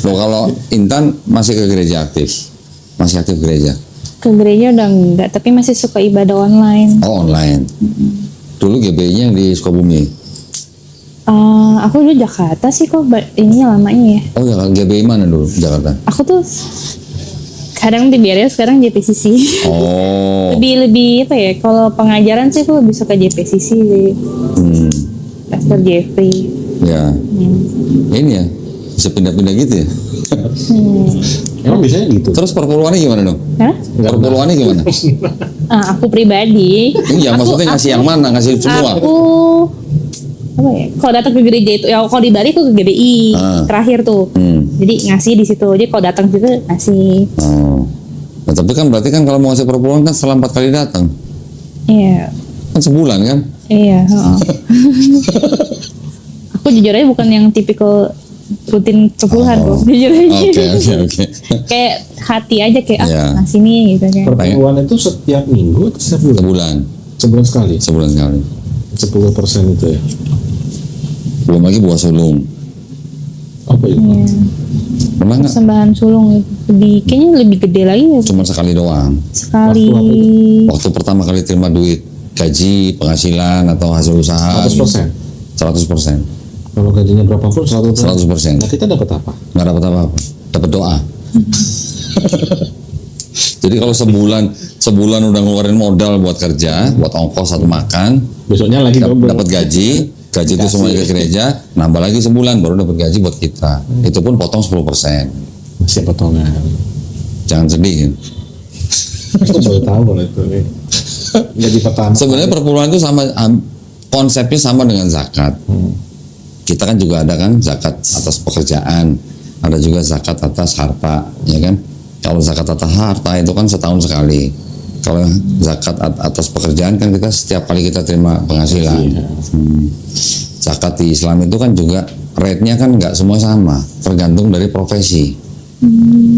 Loh, kalau Intan masih ke gereja aktif? Masih aktif gereja? Ke gereja udah enggak, tapi masih suka ibadah online. Oh, online. Dulu GBI-nya di Sukabumi. Aku dulu Jakarta sih kok ininya lamanya ya. Oh ya, GBI mana dulu Jakarta? Aku tuh kadang di BRI, sekarang JPCC. Oh. lebih apa ya? Kalau pengajaran sih aku lebih suka JPCC sih. Pastor Jeffrey. Ya. Ini ya, bisa pindah-pindah gitu ya. Emang biasanya gitu. Terus perpuluhannya gimana dong? Hah? Perpuluhannya gimana? Aku pribadi. Iya, maksudnya ngasih yang mana? Ngasih semua? Aku apa ya? Kalau datang ke gereja itu, ya kalau di Bali aku ke GBI terakhir tuh. Jadi ngasih di situ. Jadi kalau datang situ ngasih. Oh. Nah, tapi kan berarti kan kalau mau ngasih perpuluhan kan setelah 4 kali datang. Iya. Kan sebulan kan? Iya. Aku jujur aja bukan yang tipikal rutin perpuluhan kok. Jujur aja. Oke. Kayak hati aja kayak Iya. ngasih nih gitu kan. Perpuluhan itu setiap minggu atau setiap bulan? Sebulan. Sebulan sekali. Sebulan sekali. 10% itu ya. Belum lagi buah sulung. Apa itu? Iya. Pernah nggak? Persembahan sulung itu kayaknya lebih gede lagi ya. Cuma sekali doang. Sekali. Waktu pertama kali terima duit, gaji, penghasilan atau hasil usaha. 100%. 100%. Kalau gajinya berapapun 100%. 100%. Nah, kita dapat apa? Nggak dapat apa-apa. Dapat doa. Jadi kalau sebulan udah ngeluarin modal buat kerja, buat ongkos atau makan, Besoknya lagi double. dapat gaji itu semua ke gereja, nambah lagi sebulan baru dapat gaji buat kita. Itu pun potong 10%. Masih potongan. Jangan sedih. Aku baru tahu kalau itu. Jadi pertama. Sebenarnya perpuluhan itu sama, konsepnya sama dengan zakat. Kita kan juga ada kan zakat atas pekerjaan, ada juga zakat atas harta, ya kan? Kalau zakat atas harta itu kan setahun sekali. Kalau zakat atas pekerjaan kan kita setiap kali kita terima penghasilan. Zakat di Islam itu kan juga rate-nya kan nggak semua sama, tergantung dari profesi.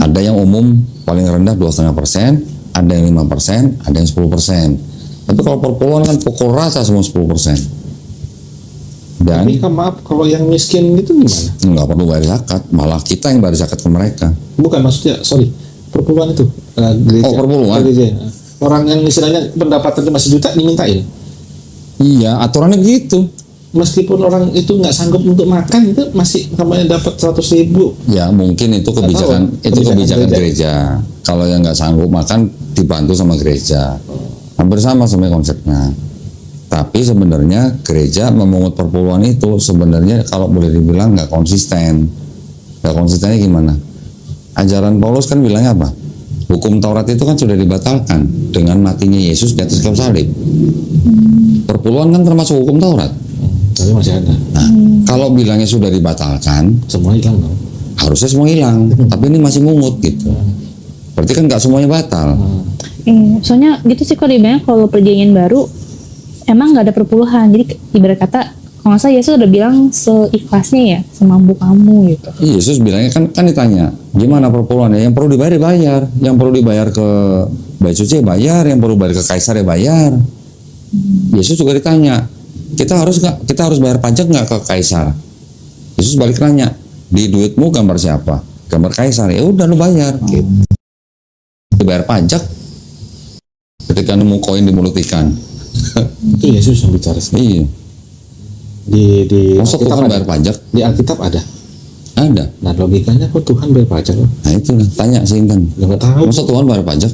Ada yang umum paling rendah 2,5%, ada yang 5%, ada yang 10%. Tapi kalau perpuluhan kan pukul rata semua 10%. Dan Tapi maaf, kalau yang miskin itu gimana? nggak perlu bayar zakat, malah kita yang bayar zakat ke mereka. Bukan, maksudnya, sorry, perpuluhan itu gereja. Oh, perpuluhan. Gereja. Orang yang istilahnya pendapatannya masih juta dimintain. Iya, aturannya begitu. Meskipun orang itu nggak sanggup untuk makan, itu masih namanya dapat 100.000. Ya mungkin itu kebijakan, kebijakan gereja. Kalau yang nggak sanggup makan dibantu sama gereja. Hampir sama konsepnya. Tapi sebenarnya gereja memungut perpuluhan itu sebenarnya kalau boleh dibilang nggak konsisten. Nggak konsistennya gimana? Ajaran Paulus kan bilangnya apa? Hukum Taurat itu kan sudah dibatalkan dengan matinya Yesus di atas kayu salib. Perpuluhan kan termasuk hukum Taurat. Tapi masih ada. Nah, kalau bilangnya sudah dibatalkan, Semua hilang dong. harusnya semua hilang. Tapi ini masih mungut gitu. Berarti kan nggak semuanya batal. Iya, soalnya gitu sih kalau dibilang kalau perjanjian baru emang nggak ada perpuluhan. Jadi ibarat kata kalau nggak salah Yesus udah bilang seikhlasnya ya, semampu kamu gitu. Yesus bilangnya kan ditanya, gimana perpuluhannya? Yang perlu dibayar bayar, yang perlu dibayar ke Bait Suci bayar, yang perlu bayar ke Kaisar ya bayar. Yesus juga ditanya, kita harus bayar pajak nggak ke Kaisar? Yesus balik nanya, di duitmu gambar siapa? Gambar Kaisar. Ya udah lu bayar. Gitu. Dibayar pajak ketika nemu koin di mulut ikan. Itu Yesus yang bicara sih. Iya. Di Masa Alkitab Tuhan ada. bayar pajak? Di Alkitab ada. Ada. Nah, logikanya kok Tuhan bayar pajak? Nah itu tanya sih Intan. Nggak tahu. Masa Tuhan bayar pajak?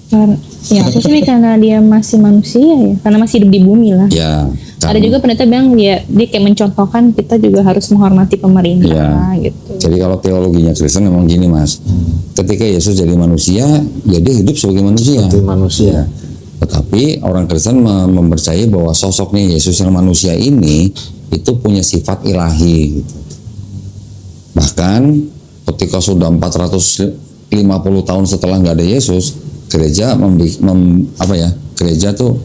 Karena ya aku sih karena dia masih manusia ya, karena masih hidup di bumi lah. Ya. Ada juga pendeta bilang dia kayak mencontohkan kita juga harus menghormati pemerintah gitu. Jadi kalau teologinya Kristen memang gini Mas, ketika Yesus jadi manusia, ya dia hidup sebagai manusia. Seperti manusia. Tetapi orang Kristen mempercayai bahwa sosoknya Yesus yang manusia ini itu punya sifat ilahi. Gitu. Bahkan ketika sudah 450 tahun setelah nggak ada Yesus, gereja gereja tuh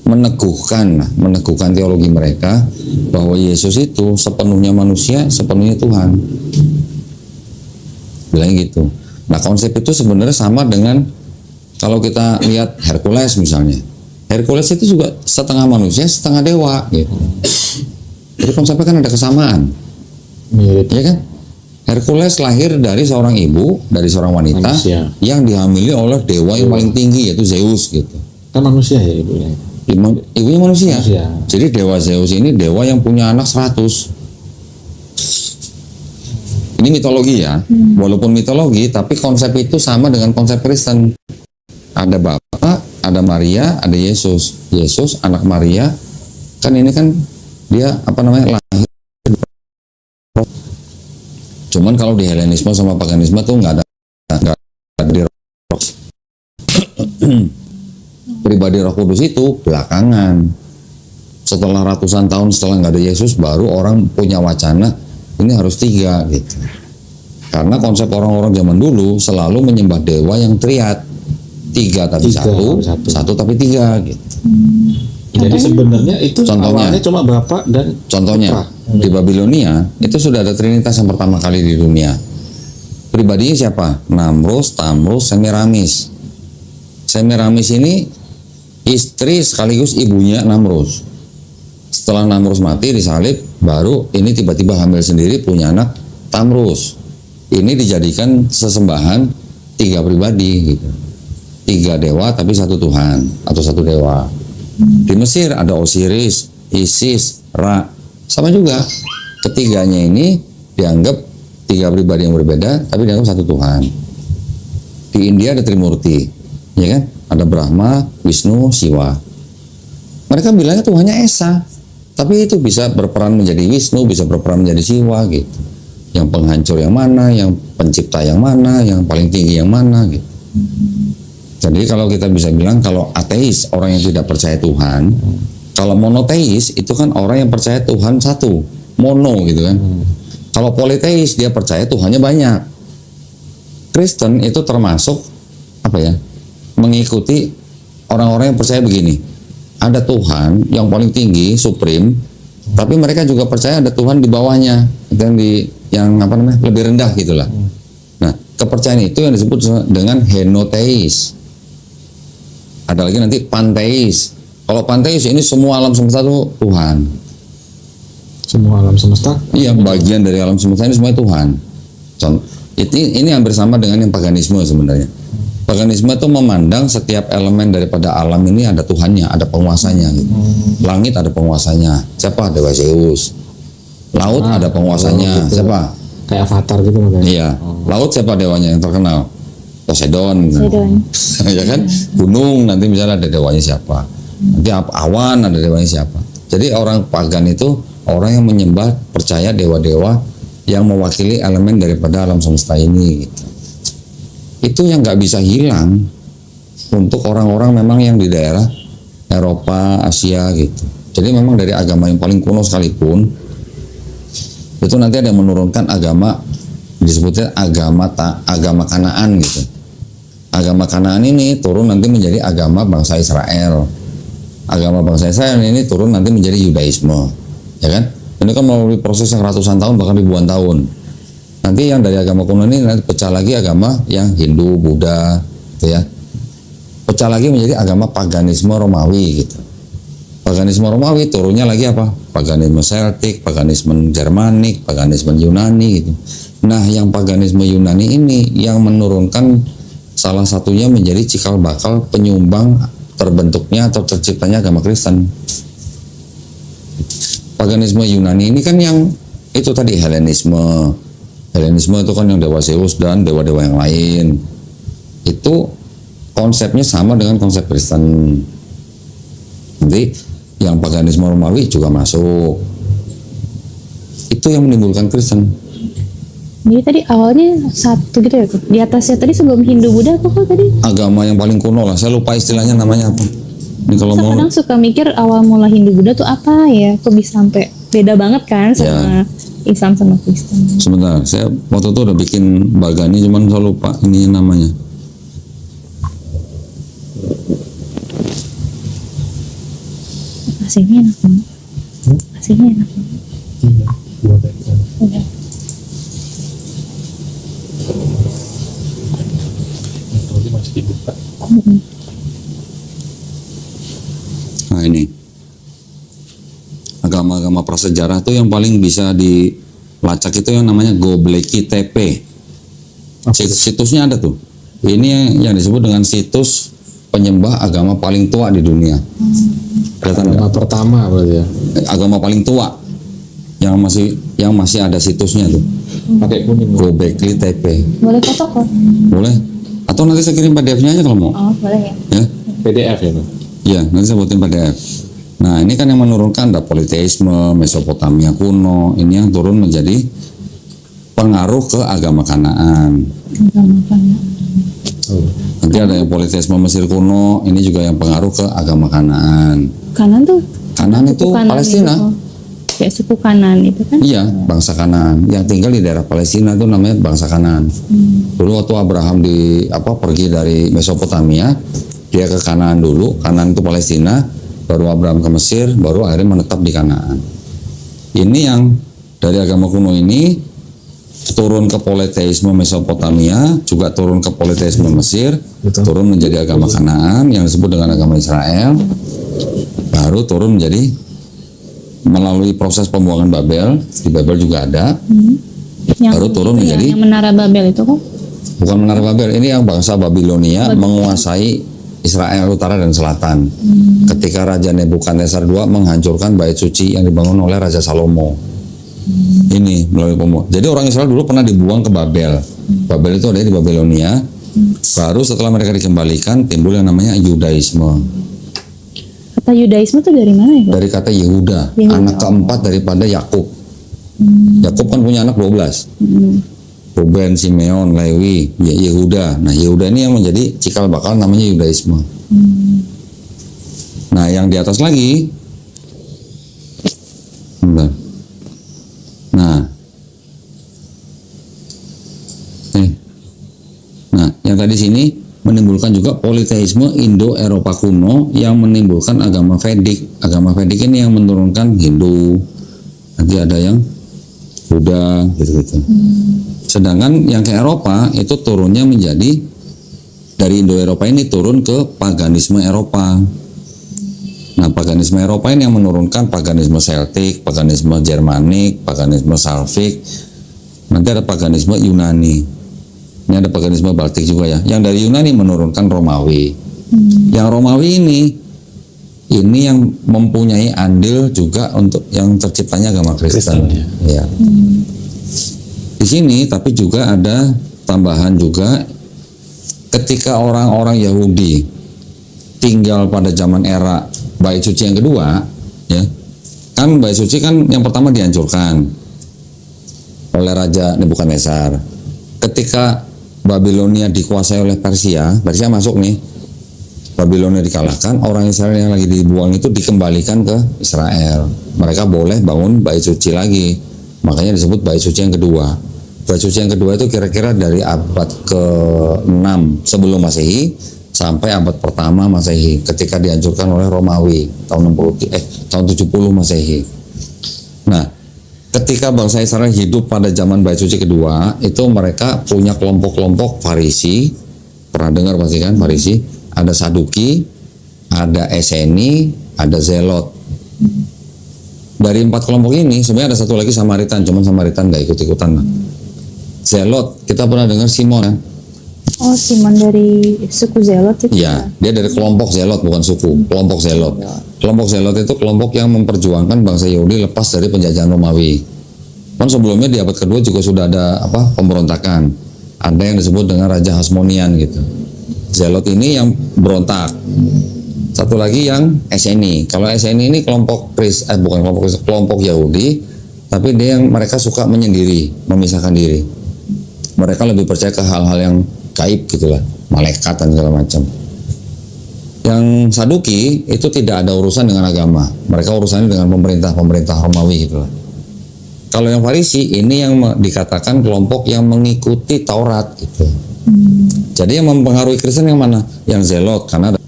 meneguhkan teologi mereka bahwa Yesus itu sepenuhnya manusia, sepenuhnya Tuhan. Bilang gitu. Nah konsep itu sebenarnya sama dengan kalau kita lihat Hercules misalnya. Hercules itu juga setengah manusia, setengah dewa gitu. Jadi konsepnya kan ada kesamaan. Mirip. Ya kan? Hercules lahir dari seorang ibu, dari seorang wanita Manusia. yang dihamili oleh dewa yang paling tinggi yaitu Zeus gitu. Kan manusia ya ibunya. Ibunya manusia. Manusia. Jadi dewa Zeus ini dewa yang punya anak 100. Ini mitologi ya. Walaupun mitologi, tapi konsep itu sama dengan konsep Kristen. Ada Bapa, ada Maria, ada Yesus. Yesus anak Maria. Kan ini kan dia lahir. Cuman kalau di Helenisme sama paganisme tuh nggak ada di pribadi Roh Kudus itu belakangan. Setelah ratusan tahun setelah nggak ada Yesus, baru orang punya wacana ini harus 3 gitu. Karena konsep orang-orang zaman dulu selalu menyembah dewa yang triad, 3 tapi 1, 1 tapi 3 gitu. Jadi sebenarnya itu Contohnya. awalnya cuma bapak dan Contohnya putra. di Babilonia itu sudah ada trinitas yang pertama kali di dunia. Pribadinya siapa? Namrus, Tamrus, Semiramis. Semiramis ini istri sekaligus ibunya Namrus. Setelah Namrus mati disalib, baru ini tiba-tiba hamil sendiri punya anak Tamrus. Ini dijadikan sesembahan 3 pribadi gitu. 3 dewa tapi 1 Tuhan atau 1 dewa. Di Mesir ada Osiris, Isis, Ra. Sama juga. Ketiganya ini dianggap 3 pribadi yang berbeda tapi dianggap 1 Tuhan. Di India ada Trimurti, ya kan? Ada Brahma, Wisnu, Siwa. Mereka bilangnya Tuhannya Esa. Tapi itu bisa berperan menjadi Wisnu, bisa berperan menjadi Siwa gitu. Yang penghancur yang mana, yang pencipta yang mana, yang paling tinggi yang mana gitu. Jadi kalau kita bisa bilang kalau ateis, orang yang tidak percaya Tuhan, kalau monoteis itu kan orang yang percaya Tuhan 1, mono gitu kan. Kalau politeis dia percaya Tuhannya banyak. Kristen itu termasuk mengikuti orang-orang yang percaya begini. Ada Tuhan yang paling tinggi, supreme, tapi mereka juga percaya ada Tuhan di bawahnya, yang lebih rendah gitulah. Nah, kepercayaan itu yang disebut dengan henoteis. Ada lagi nanti panteis. Kalau panteis ini semua alam semesta itu Tuhan. Semua alam semesta. Iya, bagian dari alam semesta ini semuanya Tuhan. Ini hampir sama dengan yang paganisme sebenarnya. Paganisme itu memandang setiap elemen daripada alam ini ada Tuhannya, ada penguasanya. Gitu. Langit ada penguasanya. Siapa? Dewa Zeus. Laut ada penguasanya. Gitu. Siapa? Kayak Avatar gitu makanya. Iya. Laut siapa dewanya yang terkenal? Poseidon. Ya kan? Gunung nanti misalnya ada dewanya siapa? Nanti awan ada dewanya siapa? Jadi orang pagan itu orang yang menyembah, percaya dewa-dewa yang mewakili elemen daripada alam semesta ini gitu. Itu yang nggak bisa hilang untuk orang-orang memang yang di daerah Eropa, Asia gitu. Jadi memang dari agama yang paling kuno sekalipun itu nanti ada yang menurunkan agama disebutnya agama Kanaan gitu. Agama Kanaan ini turun nanti menjadi agama bangsa Israel. Agama bangsa Israel ini turun nanti menjadi Yudaisme, ya kan? Ini kan melalui proses yang ratusan tahun bahkan ribuan tahun. Nanti yang dari agama kuno ini nanti pecah lagi agama yang Hindu, Buddha, gitu ya. Pecah lagi menjadi agama paganisme Romawi gitu. Paganisme Romawi turunnya lagi apa? Paganisme Celtic, paganisme Jermanik, paganisme Yunani gitu. Nah, yang paganisme Yunani ini yang menurunkan salah satunya menjadi cikal bakal penyumbang terbentuknya atau terciptanya agama Kristen. Paganisme Yunani ini kan yang itu tadi Helenisme. Helenisme itu kan yang dewa Zeus dan dewa-dewa yang lain. Itu konsepnya sama dengan konsep Kristen. Nanti yang paganisme Romawi juga masuk. Itu yang menimbulkan Kristen. Jadi tadi awalnya 1 gitu ya, di atasnya tadi sebelum Hindu Buddha apa kok tadi? Agama yang paling kuno lah, saya lupa istilahnya namanya apa. Ini kalau mau Kadang suka mikir awal mula Hindu Buddha tuh apa ya, kok bisa sampai beda banget kan sama Islam sama Kristen. sebentar, saya waktu itu udah bikin bagani cuman saya lupa ini namanya. Nasinya enak banget. Nasinya enak banget. Udah. Masih dibuka. Nah ini agama-agama prasejarah tuh yang paling bisa Lacak itu yang namanya Göbekli Tepe. Situsnya ada tuh. Ini yang disebut dengan situs penyembah agama paling tua di dunia. Kelihatan nggak? Agama pertama berarti ya. Agama paling tua yang masih ada situsnya tuh. Pakai kuning. Göbekli Tepe. Boleh foto kok? Boleh? Atau nanti saya kirim PDF-nya aja kalau mau. Oh boleh ya. Ya, PDF ya Pak? iya nanti saya buatin PDF. Nah ini kan yang menurunkan ada politeisme, Mesopotamia kuno. Ini yang turun menjadi pengaruh ke agama Kanaan. Oh. Nanti ada yang politeisme Mesir kuno. Ini juga yang pengaruh ke agama Kanaan. Kanan tuh? Kanaan itu Suku Kanan Palestina. itu. Kayak suku Kanan itu kan? Iya, bangsa Kanaan yang tinggal di daerah Palestina itu namanya bangsa Kanaan. Dulu waktu Abraham pergi dari Mesopotamia, dia ke Kanaan dulu. Kanaan itu Palestina, baru Abraham ke Mesir, baru akhirnya menetap di Kanaan. Ini yang dari agama kuno ini turun ke politeisme Mesopotamia, juga turun ke politeisme Mesir, Betul. turun menjadi agama Kanaan yang disebut dengan agama Israel, baru turun menjadi melalui proses pembuangan Babel. Di Babel juga ada. Baru turun itu menjadi- yang Menara Babel itu kok? Bukan Menara Babel, ini yang bangsa Babilonia menguasai Israel utara dan selatan. Ketika Raja Nebukadnezar II menghancurkan bait suci yang dibangun oleh Raja Salomo. Ini melalui jadi orang Israel dulu pernah dibuang ke Babel. Babel itu ada di Babilonia. Baru setelah mereka dikembalikan timbul yang namanya Yudaisme. Kata Yudaisme tuh dari mana ya? Kak? Dari kata Yehuda, Yehuda. anak keempat daripada Yakub. Yakub kan punya anak 12. Ruben, Simeon, Lewi, Yehuda. Nah, Yehuda ini yang menjadi cikal bakal namanya Yudaisme. Nah, yang di atas lagi, bentar. Nah, yang tadi sini menimbulkan juga politeisme Indo-Eropa kuno yang menimbulkan agama Vedik. Agama Vedik ini yang menurunkan Hindu, nanti ada yang Buddha, gitu-gitu. Sedangkan yang ke Eropa itu turunnya menjadi dari Indo-Eropa ini turun ke paganisme Eropa. Nah, paganisme Eropa ini yang menurunkan paganisme Celtic, paganisme Germanik, paganisme Slavic. Nanti ada paganisme Yunani. Ini ada paganisme Baltik juga ya. Yang dari Yunani menurunkan Romawi. Yang Romawi ini yang mempunyai andil juga untuk yang terciptanya agama Kristen. Ya. Di sini tapi juga ada tambahan juga ketika orang-orang Yahudi tinggal pada zaman era bait suci yang kedua, ya. Kan bait suci kan yang pertama dihancurkan oleh Raja Nebukadnezar. Ketika Babilonia dikuasai oleh Persia masuk nih. Babilonia dikalahkan, orang Israel yang lagi dibuang itu dikembalikan ke Israel. Mereka boleh bangun bait suci lagi. Makanya disebut bait suci yang kedua. Bait suci yang kedua itu kira-kira dari abad ke-6 sebelum Masehi sampai abad pertama Masehi ketika dihancurkan oleh Romawi tahun 70 Masehi. Nah, ketika bangsa Israel hidup pada zaman bait suci kedua, itu mereka punya kelompok-kelompok Farisi. Pernah dengar pasti kan Farisi? Ada Saduki, ada Eseni, ada Zelot. Dari 4 kelompok ini sebenarnya ada satu lagi Samaritan, cuman Samaritan nggak ikut-ikutan. Zelot, kita pernah dengar Simon kan? Oh, Simon dari suku Zelot itu. Iya, dia dari kelompok Zelot bukan suku, kelompok Zelot. Kelompok Zelot itu kelompok yang memperjuangkan bangsa Yahudi lepas dari penjajahan Romawi. Kan sebelumnya di abad kedua juga sudah ada pemberontakan. Ada yang disebut dengan Raja Hasmonian gitu. Zelot ini yang berontak. Satu lagi yang Eseni. Kalau Eseni ini kelompok kelompok Yahudi, tapi dia yang mereka suka menyendiri, memisahkan diri. Mereka lebih percaya ke hal-hal yang gaib gitulah, malaikat dan segala macam. Yang Saduki itu tidak ada urusan dengan agama. Mereka urusannya dengan pemerintah Romawi gitulah. Kalau yang Farisi ini yang dikatakan kelompok yang mengikuti Taurat gitu. Jadi yang mempengaruhi Kristen yang mana? Yang Zelot karena ada,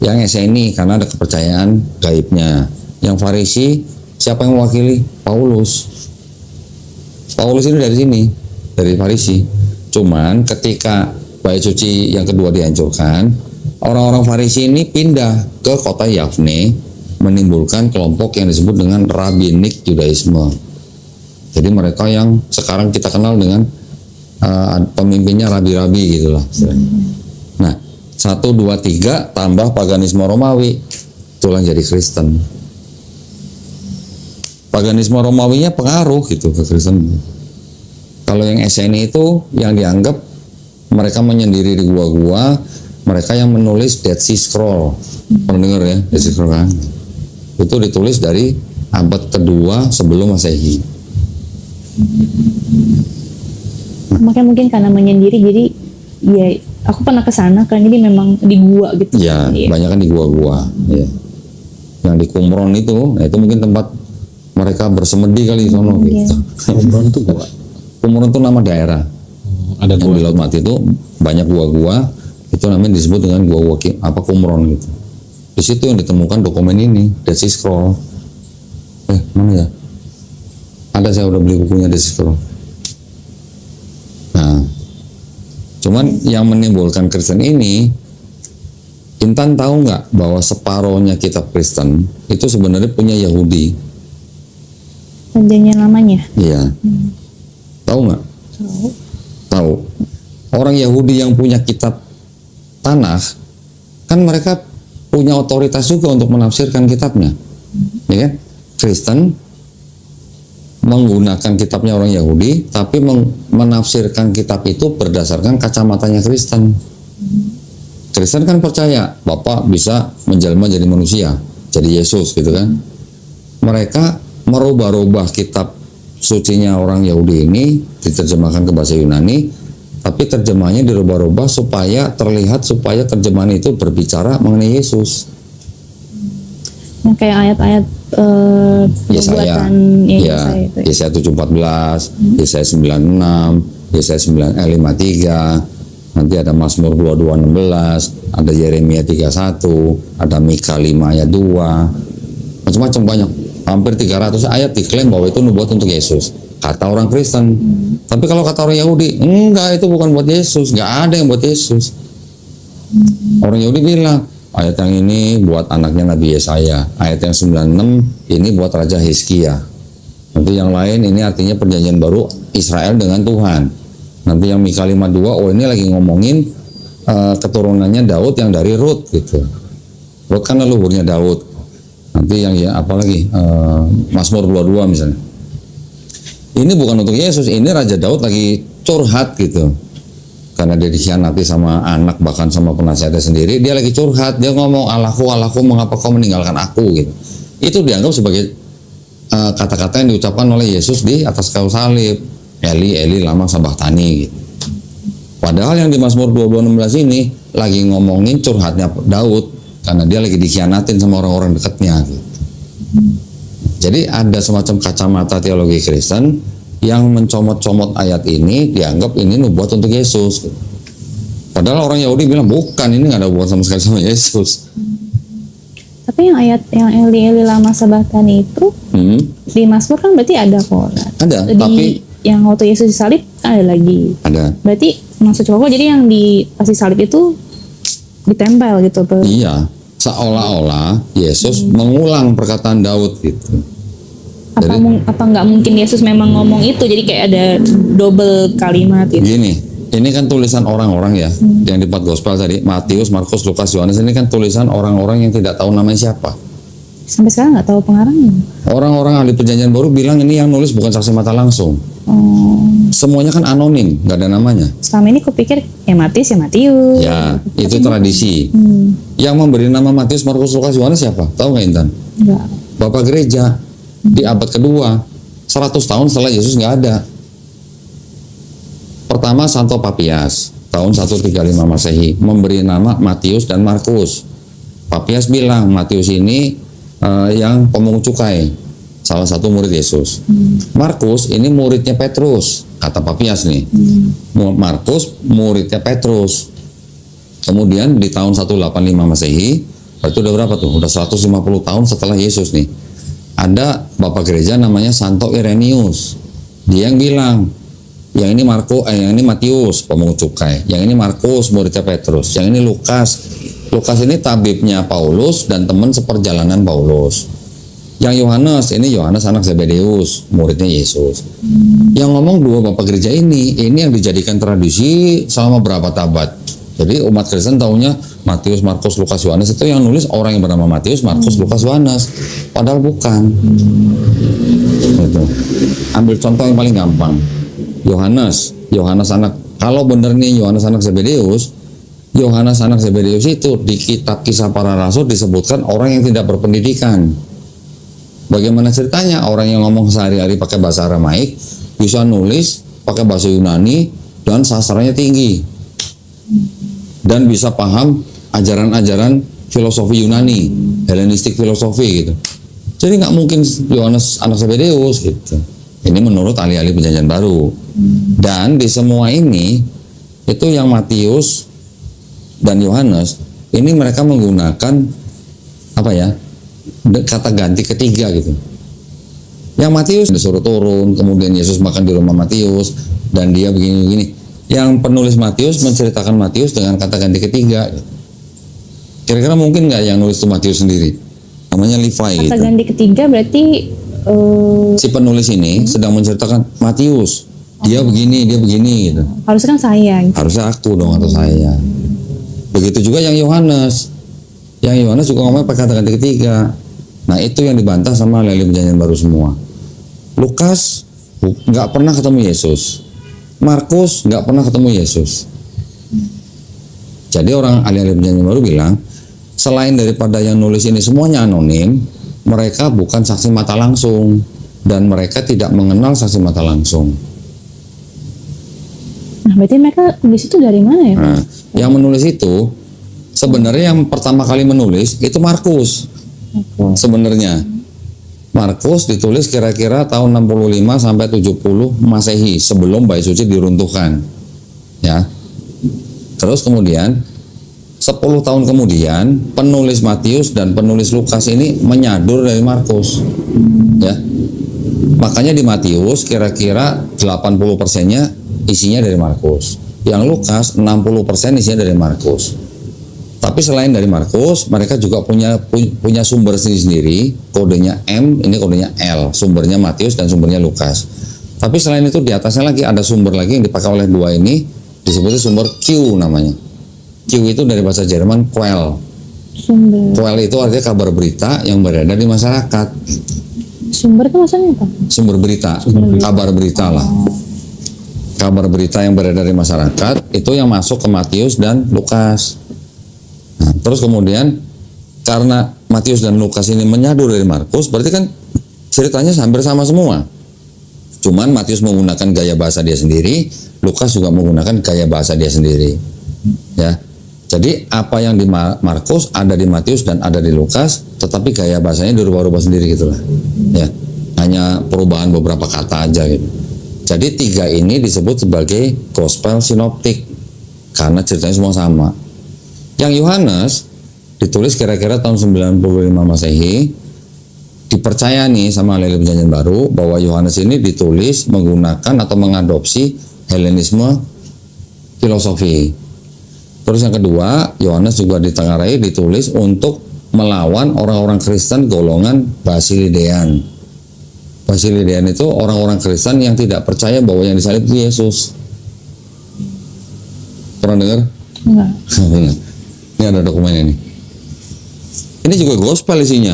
yang Eseni karena ada kepercayaan gaibnya. Yang Farisi siapa yang mewakili? Paulus. Paulus ini dari sini, dari Farisi. Cuman ketika bait suci yang kedua dihancurkan, orang-orang Farisi ini pindah ke kota Yafne, menimbulkan kelompok yang disebut dengan Rabbinik Judaisme. Jadi mereka yang sekarang kita kenal dengan pemimpinnya rabi-rabi gitulah. Nah, 1, 2, 3 tambah paganisme Romawi, itulah jadi Kristen. Paganisme Romawinya pengaruh gitu ke Kristen. Kalau yang SNI itu yang dianggap mereka menyendiri di gua-gua, mereka yang menulis Dead Sea Scroll. Pernah dengar ya Dead Sea Scroll kan? Itu ditulis dari abad kedua sebelum Masehi. Makanya mungkin karena menyendiri jadi ya aku pernah ke sana kan, jadi memang di gua gitu. Ya, Iya. banyak kan di gua-gua. Ya. Yang di Qumran itu, nah itu mungkin tempat mereka bersemedi kali di sono gitu. Qumran itu gua. Qumran itu nama daerah. Ada Yang di Laut Mati itu banyak gua-gua, itu namanya disebut dengan gua-gua Qumran gitu. Di situ yang ditemukan dokumen ini, Dead Sea Scroll. Mana ya? Ada, saya udah beli bukunya Dead Sea Scroll. Nah, cuman yang menimbulkan Kristen ini, Intan tahu nggak bahwa separohnya kitab Kristen itu sebenarnya punya Yahudi? Perjanjian lamanya. Iya. Tahu nggak? Tahu. Orang Yahudi yang punya kitab Tanakh, kan mereka punya otoritas juga untuk menafsirkan kitabnya, ya kan? Kristen menggunakan kitabnya orang Yahudi, tapi menafsirkan kitab itu berdasarkan kacamatanya Kristen. Kristen kan percaya Bapa bisa menjelma jadi manusia, jadi Yesus gitu kan. Mereka merubah-rubah kitab sucinya orang Yahudi ini, diterjemahkan ke bahasa Yunani, tapi terjemahannya dirubah-rubah supaya terlihat, supaya terjemahan itu berbicara mengenai Yesus. Yang kayak ayat-ayat Yesaya, nubuatan ya, itu. Yesaya 7:14, Yesaya 96, Yesaya 53, nanti ada Mazmur 22:16, ada Yeremia 31, ada Mika 5 ayat 2, macam-macam banyak. Hampir 300 ayat diklaim bahwa itu nubuat untuk Yesus, kata orang Kristen. Tapi kalau kata orang Yahudi, enggak, itu bukan buat Yesus, enggak ada yang buat Yesus. Orang Yahudi bilang, ayat yang ini buat anaknya Nabi Yesaya, ayat yang 96 ini buat Raja Hizkia. Nanti yang lain ini artinya perjanjian baru Israel dengan Tuhan. Nanti yang Mika 52, oh ini lagi ngomongin keturunannya Daud yang dari Rut gitu. Rut kan leluhurnya Daud. Nanti yang ya apalagi Mazmur 22 misalnya. Ini bukan untuk Yesus, ini Raja Daud lagi curhat gitu. Karena dia dikhianati sama anak, bahkan sama penasihatnya sendiri, dia lagi curhat, dia ngomong, Allahku, Allahku, mengapa kau meninggalkan aku gitu. Itu dianggap sebagai kata-kata yang diucapkan oleh Yesus di atas kayu salib. Eli, Eli, lama sabachthani gitu. Padahal yang di Mazmur 22:16 ini lagi ngomongin curhatnya Daud, karena dia lagi dikhianatin sama orang-orang dekatnya gitu. Jadi ada semacam kacamata teologi Kristen yang mencomot-comot ayat ini, dianggap ini nubuat untuk Yesus. Padahal orang Yahudi bilang bukan, ini nggak ada hubungan sama sekali sama Yesus. Tapi yang ayat yang Eli lama sabachthani itu di Mazmur kan berarti ada kok. Ada, Di tapi yang waktu Yesus disalib ada lagi. ada. Berarti maksud cowok jadi yang di pas disalib itu ditempel gitu. Iya, seolah-olah Yesus mengulang perkataan Daud gitu. Apa nggak mungkin Yesus memang ngomong itu, jadi kayak ada double kalimat gitu. Gini, ini kan tulisan orang-orang ya, yang di 4 gospel tadi, Matius, Markus, Lukas, Yohanes, ini kan tulisan orang-orang yang tidak tahu namanya siapa. Sampai sekarang nggak tahu pengarangnya. Orang-orang ahli perjanjian baru bilang ini yang nulis bukan saksi mata langsung. Semuanya kan anonim, nggak ada namanya. Selama ini kupikir ya Matius ya Matius. Ya, itu tradisi. Yang memberi nama Matius, Markus, Lukas, Yohanes siapa? Tahu nggak Intan? Nggak. Bapak gereja di abad kedua, 100 tahun setelah Yesus nggak ada. Pertama Santo Papias, tahun 135 Masehi, memberi nama Matius dan Markus. Papias bilang Matius ini yang pemungut cukai, salah satu murid Yesus. Markus ini muridnya Petrus, kata Papias nih. Markus muridnya Petrus. Kemudian di tahun 185 Masehi, berarti udah berapa tuh? Udah 150 tahun setelah Yesus nih. Ada bapak gereja namanya Santo Irenaeus. Dia yang bilang, yang ini yang ini Matius pemungut cukai, yang ini Markus muridnya Petrus, yang ini Lukas. Lukas ini tabibnya Paulus dan teman seperjalanan Paulus. Yang Yohanes, ini Yohanes anak Zebedeus, muridnya Yesus. Yang ngomong dua bapak gereja ini yang dijadikan tradisi selama berapa abad. Jadi umat Kristen taunya Matius, Markus, Lukas, Yohanes, itu yang nulis orang yang bernama Matius, Markus, Lukas, Yohanes. Padahal bukan. Gitu. Ambil contoh yang paling gampang. Yohanes anak, kalau bener nih Yohanes anak Zebedeus, Yohanes anak Zebedeus itu di kitab Kisah Para Rasul disebutkan orang yang tidak berpendidikan. Bagaimana ceritanya orang yang ngomong sehari-hari pakai bahasa Aramaik bisa nulis pakai bahasa Yunani dan sastranya tinggi dan bisa paham ajaran-ajaran filosofi Yunani, Helenistik filosofi gitu. Jadi nggak mungkin Yohanes anak Zebedeus gitu. Ini menurut ahli-ahli Perjanjian Baru. Dan di semua ini itu yang Matius dan Yohanes ini mereka menggunakan apa ya? Kata ganti ketiga gitu. Yang Matius disuruh turun, kemudian Yesus makan di rumah Matius dan dia begini-begini. Yang penulis Matius menceritakan Matius dengan kata ganti ketiga. Kira-kira mungkin nggak yang nulis itu Matius sendiri? Namanya Levi. Kata gitu. ganti ketiga berarti Si penulis ini sedang menceritakan Matius. Dia begini gitu. harusnya kan saya. Gitu. Harusnya aku dong atau saya. Begitu juga yang Yohanes. Yang Yohanes juga ngomongnya pakai kata ganti ketiga. Nah itu yang dibantah sama ahli Perjanjian Baru semua. Lukas nggak pernah ketemu Yesus. Markus nggak pernah ketemu Yesus. Jadi orang ahli Perjanjian Baru bilang, selain daripada yang nulis ini semuanya anonim, mereka bukan saksi mata langsung dan mereka tidak mengenal saksi mata langsung. Nah berarti mereka tulis itu dari mana ya? Nah, yang menulis itu sebenarnya yang pertama kali menulis itu Markus. Sebenarnya Markus ditulis kira-kira tahun 65 sampai 70 Masehi sebelum Bait Suci diruntuhkan. Ya. Terus kemudian 10 tahun kemudian penulis Matius dan penulis Lukas ini menyadur dari Markus. Ya. Makanya di Matius kira-kira 80%-nya isinya dari Markus. Yang Lukas 60% isinya dari Markus. Tapi selain dari Markus, mereka juga punya sumber sendiri-sendiri, kodenya M, ini kodenya L, sumbernya Matius dan sumbernya Lukas. Tapi selain itu di atasnya lagi ada sumber lagi yang dipakai oleh dua ini, disebutnya sumber Q namanya. Q itu dari bahasa Jerman Quell. Quell itu artinya kabar berita yang beredar di masyarakat. Sumber itu maksudnya apa? Sumber berita, kabar berita lah. Kabar berita yang beredar di masyarakat itu yang masuk ke Matius dan Lukas. Nah, terus kemudian karena Matius dan Lukas ini menyadur dari Markus, berarti kan ceritanya hampir sama semua. Cuman Matius menggunakan gaya bahasa dia sendiri, Lukas juga menggunakan gaya bahasa dia sendiri. Ya. Jadi apa yang di Markus ada di Matius dan ada di Lukas, tetapi gaya bahasanya dirubah-rubah sendiri gitulah. Ya. Hanya perubahan beberapa kata aja gitu. Jadi tiga ini disebut sebagai gospel sinoptik karena ceritanya semua sama. Yang Yohanes ditulis kira-kira tahun 95 Masehi, dipercaya nih sama ahli Perjanjian Baru bahwa Yohanes ini ditulis menggunakan atau mengadopsi Helenisme filosofi. Terus yang kedua, Yohanes juga ditengarai ditulis untuk melawan orang-orang Kristen golongan Basilidean. Basilidean itu orang-orang Kristen yang tidak percaya bahwa yang disalib itu Yesus. Pernah dengar? Enggak. Ini ada dokumennya nih. Ini juga gospel isinya.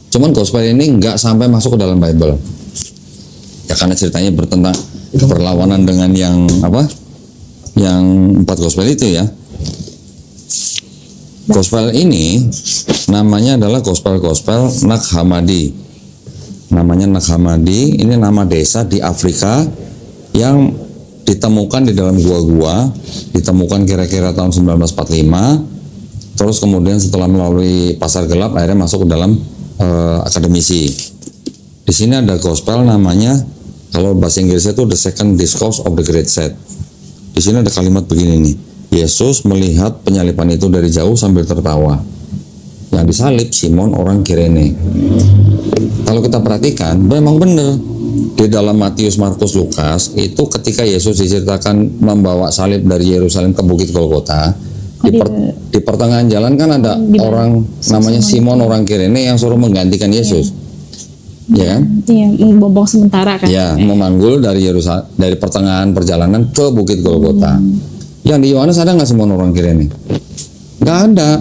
Cuman gospel ini nggak sampai masuk ke dalam Bible. Ya karena ceritanya berlawanan dengan yang apa? Yang 4 gospel itu ya. Gospel ini namanya adalah gospel Nag Hammadi. Namanya Nag Hammadi, ini nama desa di Afrika yang ditemukan di dalam gua-gua, ditemukan kira-kira tahun 1945. Terus kemudian setelah melalui pasar gelap akhirnya masuk ke dalam akademisi. Di sini ada gospel namanya, kalau bahasa Inggrisnya itu The Second Discourse of the Great Set. Di sini ada kalimat begini nih. Yesus melihat penyaliban itu dari jauh sambil tertawa. Yang disalib Simon orang Kirene. Kalau kita perhatikan, memang benar. Di dalam Matius, Markus, Lukas itu ketika Yesus diceritakan membawa salib dari Yerusalem ke Bukit Golgota, di pertengahan jalan kan ada orang namanya Simon orang Kirene yang suruh menggantikan Yesus. ya kan? Iya, membombong sementara kan. Ya, memanggul dari dari pertengahan perjalanan ke Bukit Golgota. Yang di Yohanes ada nggak Simon orang Kirene? Nggak ada.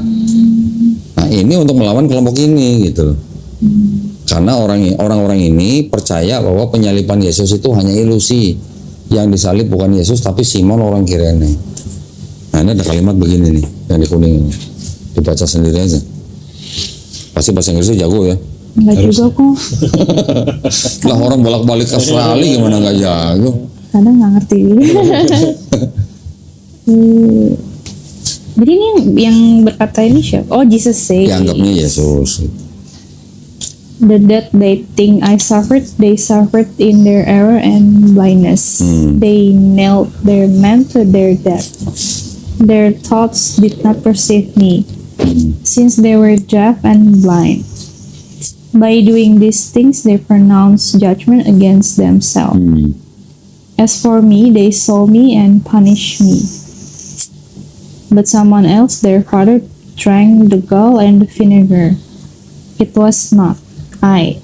Nah, ini untuk melawan kelompok ini gitu loh. Karena orang-orang ini percaya bahwa penyaliban Yesus itu hanya ilusi. Yang disalib bukan Yesus tapi Simon orang Kirene. Nah, ini ada kalimat begini nih yang di kuning ini. Dibaca sendiri aja. Pasti bahasa Inggrisnya jago ya. Enggak juga kok. Lah orang bolak-balik ke Australia gimana nggak jago? Kadang nggak ngerti. Jadi ini yang berkata ini siapa? Oh, Jesus say. Dianggapnya Yesus. The death they think I suffered, they suffered in their error and blindness. They nailed their men to their death. Their thoughts did not perceive me, since they were deaf and blind. By doing these things, they pronounced judgment against themselves. As for me, they saw me and punished me. But someone else, their father, drank the gall and the vinegar. It was not I.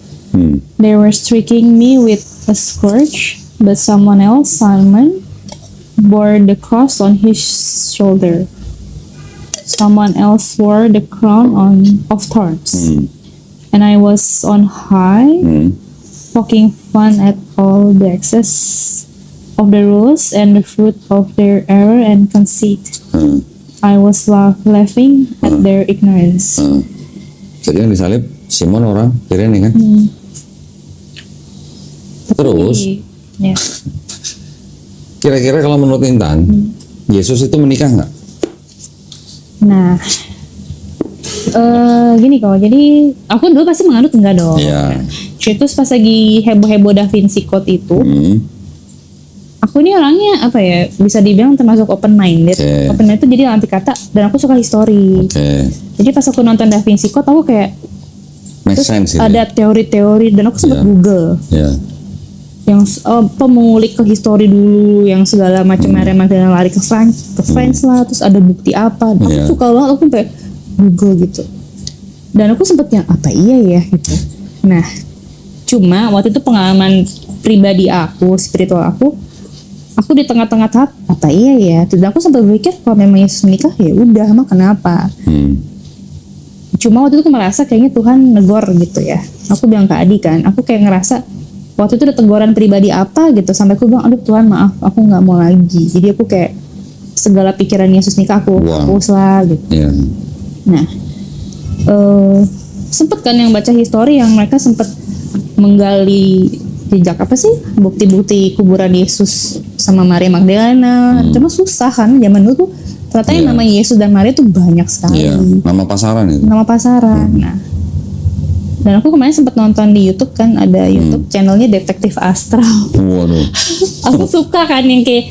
They were striking me with a scourge, but someone else, Simon, bore the cross on his shoulder. Someone else wore the crown of thorns. And I was on high, poking fun at all the excess of the rules and the fruit of their error and conceit. I was laughing at their ignorance. Jadi yang disalib Simon orang Kirene kan? Terus Ya. kira-kira kalau menurut Intan, Yesus itu menikah nggak? Nah, gini kok. Jadi aku dulu pasti menganut enggak dong. Iya. Terus pas lagi heboh-heboh Da Vinci Code itu, aku ini orangnya apa ya? Bisa dibilang termasuk open minded. Oke. Open minded itu jadi anti kata dan aku suka histori. Oke. Jadi pas aku nonton Da Vinci Code, aku kayak Make terus sense ada teori-teori dan aku sempat Iya. Google Ya. yang mengulik ke histori dulu, yang segala macam mereka lari ke France lah, terus ada bukti apa. Aku Iya. suka banget, aku sampai Google gitu. Dan aku sempet yang apa iya ya gitu. Nah, cuma waktu itu pengalaman pribadi aku, spiritual aku di tengah-tengah tahap apa iya ya. Dan aku sempat berpikir kalau memang Yesus menikah ya udah, emang kenapa? Cuma waktu itu aku merasa kayaknya Tuhan negor gitu ya. Aku bilang ke Adi kan, aku kayak ngerasa waktu itu ada teguran pribadi apa gitu, sampai aku bilang aduh Tuhan maaf, aku nggak mau lagi. Jadi aku kayak segala pikiran Yesus nikah aku hapus lah gitu. Iya. Nah, sempet kan yang baca histori yang mereka sempet menggali jejak apa sih, bukti-bukti kuburan Yesus sama Maria Magdalena. Cuma susah kan zaman dulu tuh ternyata yang namanya Yesus dan Maria tuh banyak sekali. Iya. Nama pasaran itu. Nama pasaran. Nah, dan aku kemarin sempat nonton di YouTube kan, ada YouTube channelnya Detektif Astral. Waduh. Aku suka kan yang kayak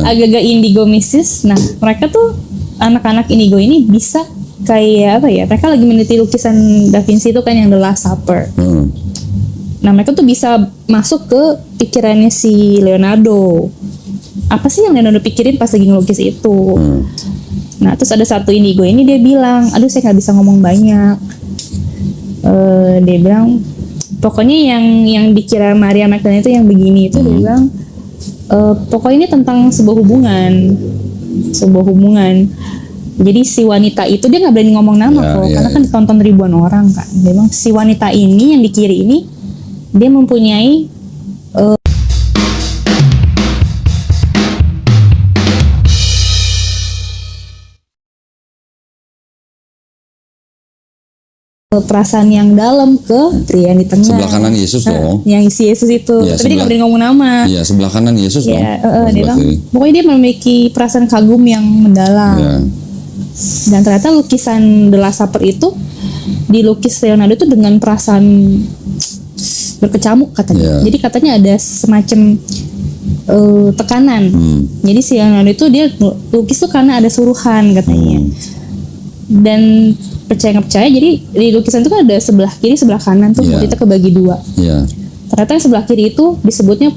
agak-agak indigo mistis. Nah, mereka tuh anak-anak indigo ini bisa kayak apa ya? Mereka lagi meneliti lukisan Da Vinci itu kan yang The Last Supper. Nah, mereka tuh bisa masuk ke pikirannya si Leonardo. Apa sih yang Leonardo pikirin pas lagi ngelukis itu? Nah, terus ada satu indigo ini dia bilang, aduh saya nggak bisa ngomong banyak. Dia bilang pokoknya yang dikira Maria Magdalena itu yang begini itu dia bilang pokoknya ini tentang sebuah hubungan. Jadi si wanita itu dia nggak berani ngomong nama karena kan ditonton ribuan orang kan. Dia bilang si wanita ini yang dikiri ini dia mempunyai perasaan yang dalam ke pria yang di tengah. Sebelah kanan Yesus dong. Yang si Yesus itu. Ya, tapi dia nggak berani ngomong nama. Iya, sebelah kanan Yesus dong. Dia bilang, pokoknya dia memiliki perasaan kagum yang mendalam. Ya. Dan ternyata lukisan The Last Supper itu dilukis Leonardo itu dengan perasaan berkecamuk katanya. Jadi katanya ada semacam tekanan. Jadi si Leonardo itu dia lukis tuh karena ada suruhan katanya. Dan percaya nggak percaya, jadi di lukisan itu kan ada sebelah kiri sebelah kanan tuh kita kebagi dua. Ternyata yang sebelah kiri itu disebutnya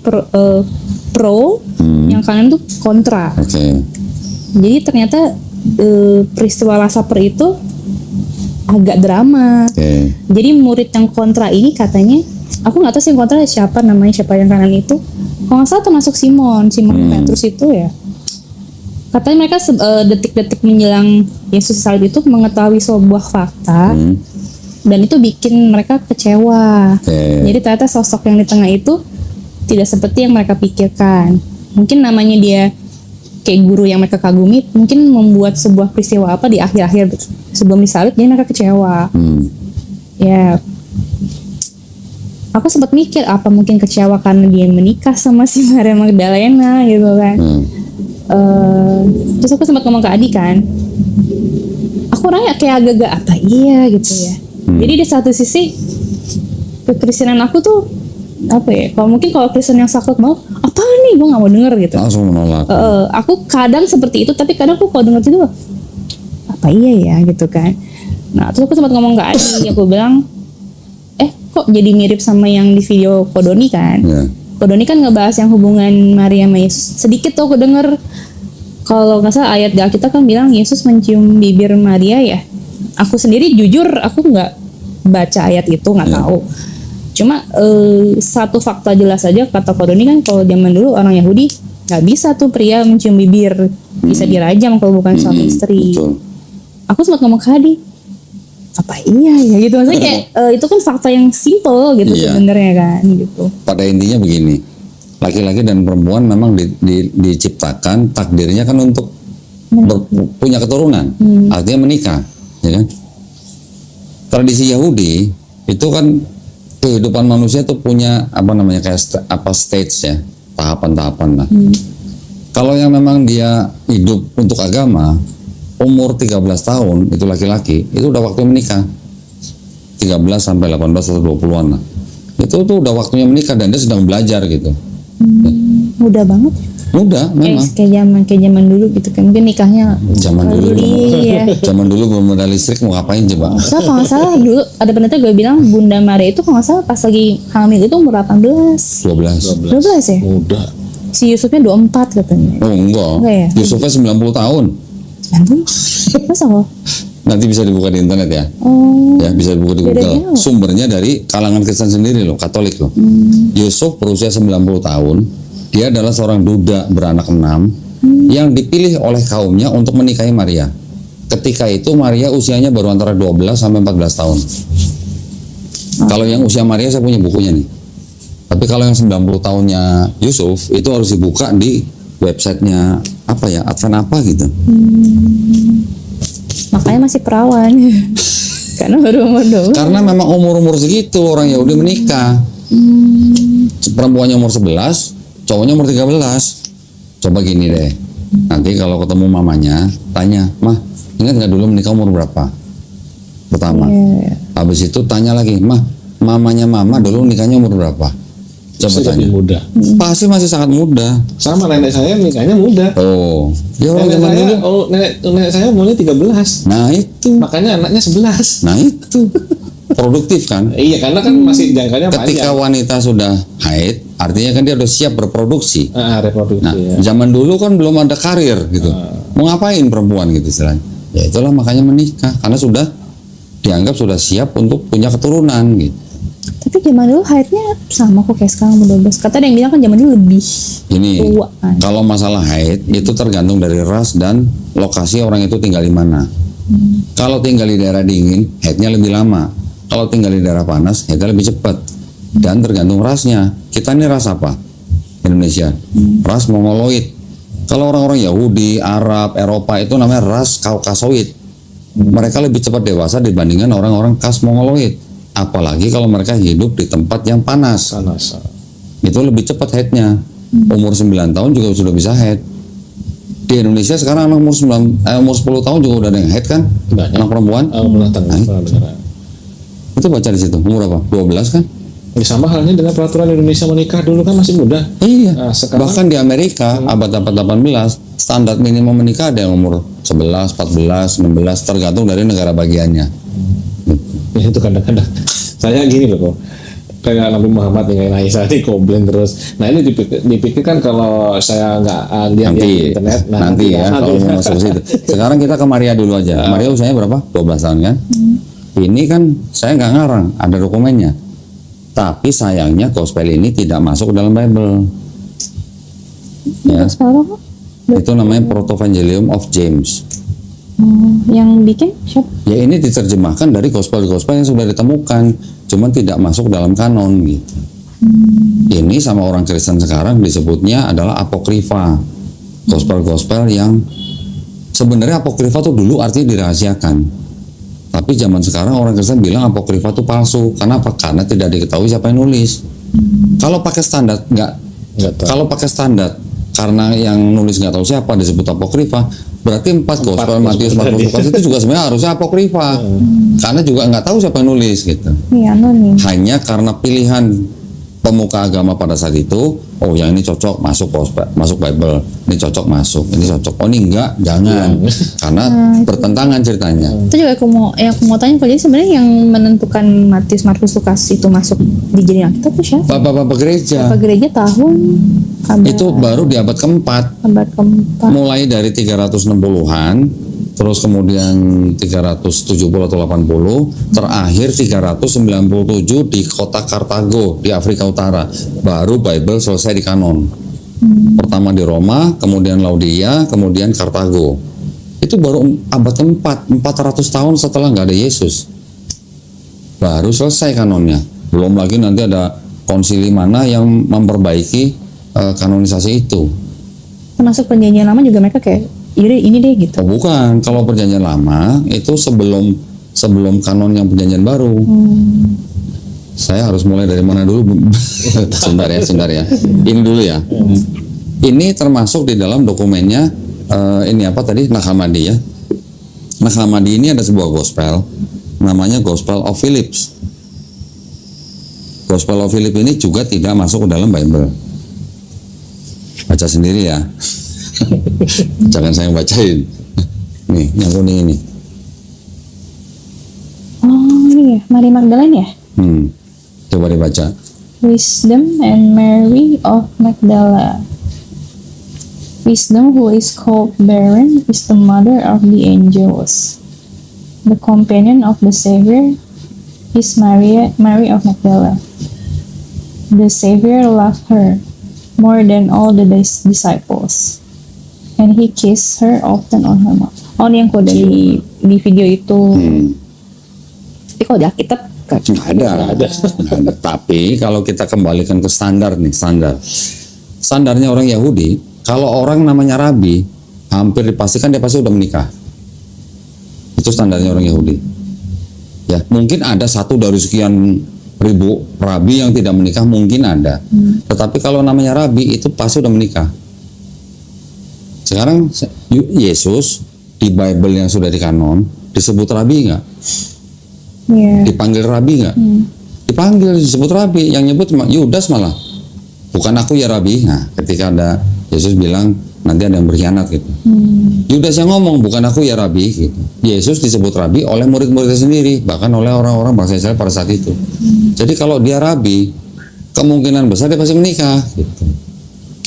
pro, yang kanan tuh kontra. Jadi ternyata peristiwa Last Supper itu agak drama. Jadi murid yang kontra ini katanya aku nggak tahu sih kontra siapa yang kanan itu. Kalau nggak salah termasuk Simon Petrus itu ya. Katanya mereka detik-detik menjelang Yesus salib itu mengetahui sebuah fakta dan itu bikin mereka kecewa. Jadi ternyata sosok yang di tengah itu tidak seperti yang mereka pikirkan. Mungkin namanya dia kayak guru yang mereka kagumi, mungkin membuat sebuah peristiwa apa di akhir-akhir sebelum disalib, jadi mereka kecewa. Ya, aku sempat mikir apa mungkin kecewa karena dia menikah sama si Maria Magdalena gitu kan. Terus aku sempat ngomong ke Adi kan, aku orangnya kayak agak-agak apa iya gitu ya. Jadi di satu sisi kekristenan aku tuh apa ya, kalau Kristen yang saklek mau apa nih, gue nggak mau denger gitu, langsung menolak. Aku kadang seperti itu, tapi kadang aku kalau denger itu apa iya ya gitu kan. Nah terus aku sempat ngomong ke Adi, aku bilang kok jadi mirip sama yang di video Kodoni kan. Kodoni kan ngebahas yang hubungan Maria sama Yesus. Sedikit tuh aku denger, kalau nggak salah ayat di Alkitab kan bilang Yesus mencium bibir Maria ya. Aku sendiri jujur aku nggak baca ayat itu, nggak tahu. Cuma satu fakta jelas aja kata Kodoni kan, kalau zaman dulu orang Yahudi nggak bisa tuh pria mencium bibir, bisa dirajam kalau bukan suami istri. Aku sempat ngomong ke Adi, apa iya ya gitu, maksudnya kayak itu kan fakta yang simple gitu sebenarnya kan gitu. Pada intinya begini, laki-laki dan perempuan memang diciptakan takdirnya kan untuk punya keturunan, artinya menikah, ya kan? Tradisi Yahudi itu kan kehidupan manusia tuh punya apa namanya kayak stage ya, tahapan-tahapan lah. Kalau yang memang dia hidup untuk agama, umur 13 tahun itu laki-laki, itu udah waktu menikah. 13 sampai 18 atau 20-an lah. Itu tuh udah waktunya menikah dan dia sedang belajar gitu. Mudah banget. Mudah memang. Kayak zaman dulu gitu kan. Mungkin nikahnya zaman dulu. Iya. Zaman dulu belum ada listrik, mau ngapain coba? Soalnya kalau nggak salah dulu ada penelitian gue bilang Bunda Maria itu kalau nggak salah pas lagi hamil itu umur 18. 12 ya? Muda. Si Yusufnya 24 katanya. Oh enggak ya? Yusufnya 90 tahun. 90? Masa kok? Nanti bisa dibuka di internet ya. Ya bisa dibuka di Google. Sumbernya dari kalangan Kristen sendiri loh, Katolik loh. Yusuf berusia 90 tahun. Dia adalah seorang duda beranak 6 yang dipilih oleh kaumnya untuk menikahi Maria. Ketika itu Maria usianya baru antara 12 sampai 14 tahun. Kalau yang usia Maria saya punya bukunya nih. Tapi kalau yang 90 tahunnya Yusuf itu harus dibuka di websitenya apa ya, Advent apa gitu. Makanya masih perawan. Karena baru umur 12. Karena memang umur-umur segitu orang Yahudi menikah. Perempuannya umur 11, cowoknya umur 13. Coba gini deh, nanti kalau ketemu mamanya tanya, mah ingat nggak dulu menikah umur berapa? Pertama. Habis itu tanya lagi, mah mamanya mama dulu nikahnya umur berapa? Coba tanya. Muda. Pasti masih sangat muda. Sama nenek saya nikahnya muda. Oh, dia orang zaman dulu. Nenek saya umurnya 13. Nah itu. Makanya anaknya 11. Nah itu. Produktif kan? Iya, karena kan masih jangkanya panjang. Ketika wanita sudah haid, artinya kan dia udah siap berproduksi. Reproduksi. Nah, ya. zaman dulu kan belum ada karir gitu. Mau ngapain perempuan gitu istilahnya? Ya itulah makanya menikah, karena sudah dianggap sudah siap untuk punya keturunan gitu. Tapi zaman dulu haidnya sama kok kayak sekarang umur 12. Kata ada yang bilang kan zaman dulu lebih Ini tua kan. kalau masalah haid itu tergantung dari ras dan lokasi orang itu tinggal di mana. Kalau tinggal di daerah dingin, haidnya lebih lama. Kalau tinggal di daerah panas, haidnya lebih cepat. Dan tergantung rasnya. Kita ini ras apa? Indonesia. Ras Mongoloid. Kalau orang-orang Yahudi, Arab, Eropa itu namanya ras Kaukasoid. Mereka lebih cepat dewasa dibandingkan orang-orang khas Mongoloid. Apalagi kalau mereka hidup di tempat yang panas. Itu lebih cepat haidnya. Umur 9 tahun juga sudah bisa haid. Di Indonesia sekarang anak umur 10 tahun juga udah ada yang haid kan? Banyak. Anak perempuan. Pernah dengar. Itu baca di situ. Umur apa? 12 kan? Ya, sama halnya dengan peraturan Indonesia menikah dulu kan masih muda. Iya. Nah, sekarang, bahkan di Amerika abad-abad 18 standar minimum menikah ada yang umur 11, 14, 16 tergantung dari negara bagiannya. Ya, itu kadang-kadang saya gini loh kok. Kayak Nabi Muhammad dengan Aisyah ini komplain terus. Nah ini dipikirkan kalau saya nggak lihat di internet. Nah, nanti ya kalau mau masuk ke situ. Sekarang kita ke Maria dulu aja. Maria usianya berapa? 12 tahun kan? Ini kan saya nggak ngarang, ada dokumennya. Tapi sayangnya gospel ini tidak masuk dalam Bible. Ya, Sekarang itu namanya Protevangelium of James. yang bikin siapa? Ya ini diterjemahkan dari gospel-gospel yang sudah ditemukan, cuman tidak masuk dalam kanon gitu. Ini sama orang Kristen sekarang disebutnya adalah apokrifa. Gospel-gospel yang sebenarnya apokrifa itu dulu artinya dirahasiakan. Tapi zaman sekarang orang Kristen bilang apokrifa itu palsu. Kenapa? Karena tidak diketahui siapa yang nulis. Kalau pakai standar Nggak tahu. kalau pakai standar karena yang nulis nggak tahu siapa disebut apokrifa, berarti 4 gospel Matius, Markus, Lukas itu juga sebenarnya harusnya apokrifa. Karena juga nggak tahu siapa yang nulis gitu. Iya, anonim. Hanya karena pilihan pemuka agama pada saat itu, oh yang ini cocok masuk gospel, masuk Bible, ini cocok masuk, ini cocok, oh ini enggak, jangan, karena bertentangan ceritanya. Itu juga aku mau tanya, jadi sebenarnya yang menentukan Matius, Markus, Lukas itu masuk dijadiin Alkitab itu siapa? Bapak-bapak gereja Apa gereja tahun abad, itu baru di abad keempat, abad keempat. mulai dari 360-an, terus kemudian 370 atau 80, terakhir 397 di kota Kartago di Afrika Utara, baru Bible selesai di kanon. Pertama di Roma, kemudian Laodikia, kemudian Kartago. Itu baru abad keempat, 400 tahun setelah nggak ada Yesus, baru selesai kanonnya. Belum lagi nanti ada konsili mana yang memperbaiki kanonisasi itu. Termasuk perjanjian lama juga mereka kayak ini deh gitu. Oh bukan, kalau perjanjian lama itu sebelum kanon yang perjanjian baru. Saya harus mulai dari mana dulu? sebentar ya. Ini dulu ya. Ini termasuk di dalam dokumennya ini apa tadi, Nag Hammadi ya. Nag Hammadi ini ada sebuah gospel namanya Gospel of Phillips. Gospel of Phillips ini juga tidak masuk ke dalam Bible. Baca sendiri ya. Jangan saya yang bacain. Nih, yang kuning ini. Oh ini ya, Mary Magdalene ya? Coba dibaca. Wisdom and Mary of Magdala. Wisdom, who is called barren, is the mother of the angels. The companion of the Savior is Mary of Magdala. The Savior loved her more than all the disciples, and he kissed her often on her mouth. Oh, ini yang kode di video itu. Tapi kalau di Alkitab Nggak ada. Tapi kalau kita kembalikan ke standar nih, standarnya orang Yahudi, kalau orang namanya rabi, hampir dipastikan dia pasti udah menikah. Itu standarnya orang Yahudi. Ya, mungkin ada satu dari sekian ribu rabi yang tidak menikah, mungkin ada. Tetapi kalau namanya rabi itu pasti udah menikah. Sekarang Yesus di Bible yang sudah dikanon disebut rabi nggak? Iya. Dipanggil rabi nggak? Dipanggil, disebut rabi. Yang nyebut Yudas malah. Bukan aku ya rabi. Nah, ketika ada Yesus bilang nanti ada yang berkhianat gitu. Yudas yang ngomong, bukan aku ya rabi gitu. Yesus disebut rabi oleh murid-muridnya sendiri, bahkan oleh orang-orang bangsa Israel pada saat itu. Jadi kalau dia rabi, kemungkinan besar dia pasti menikah gitu.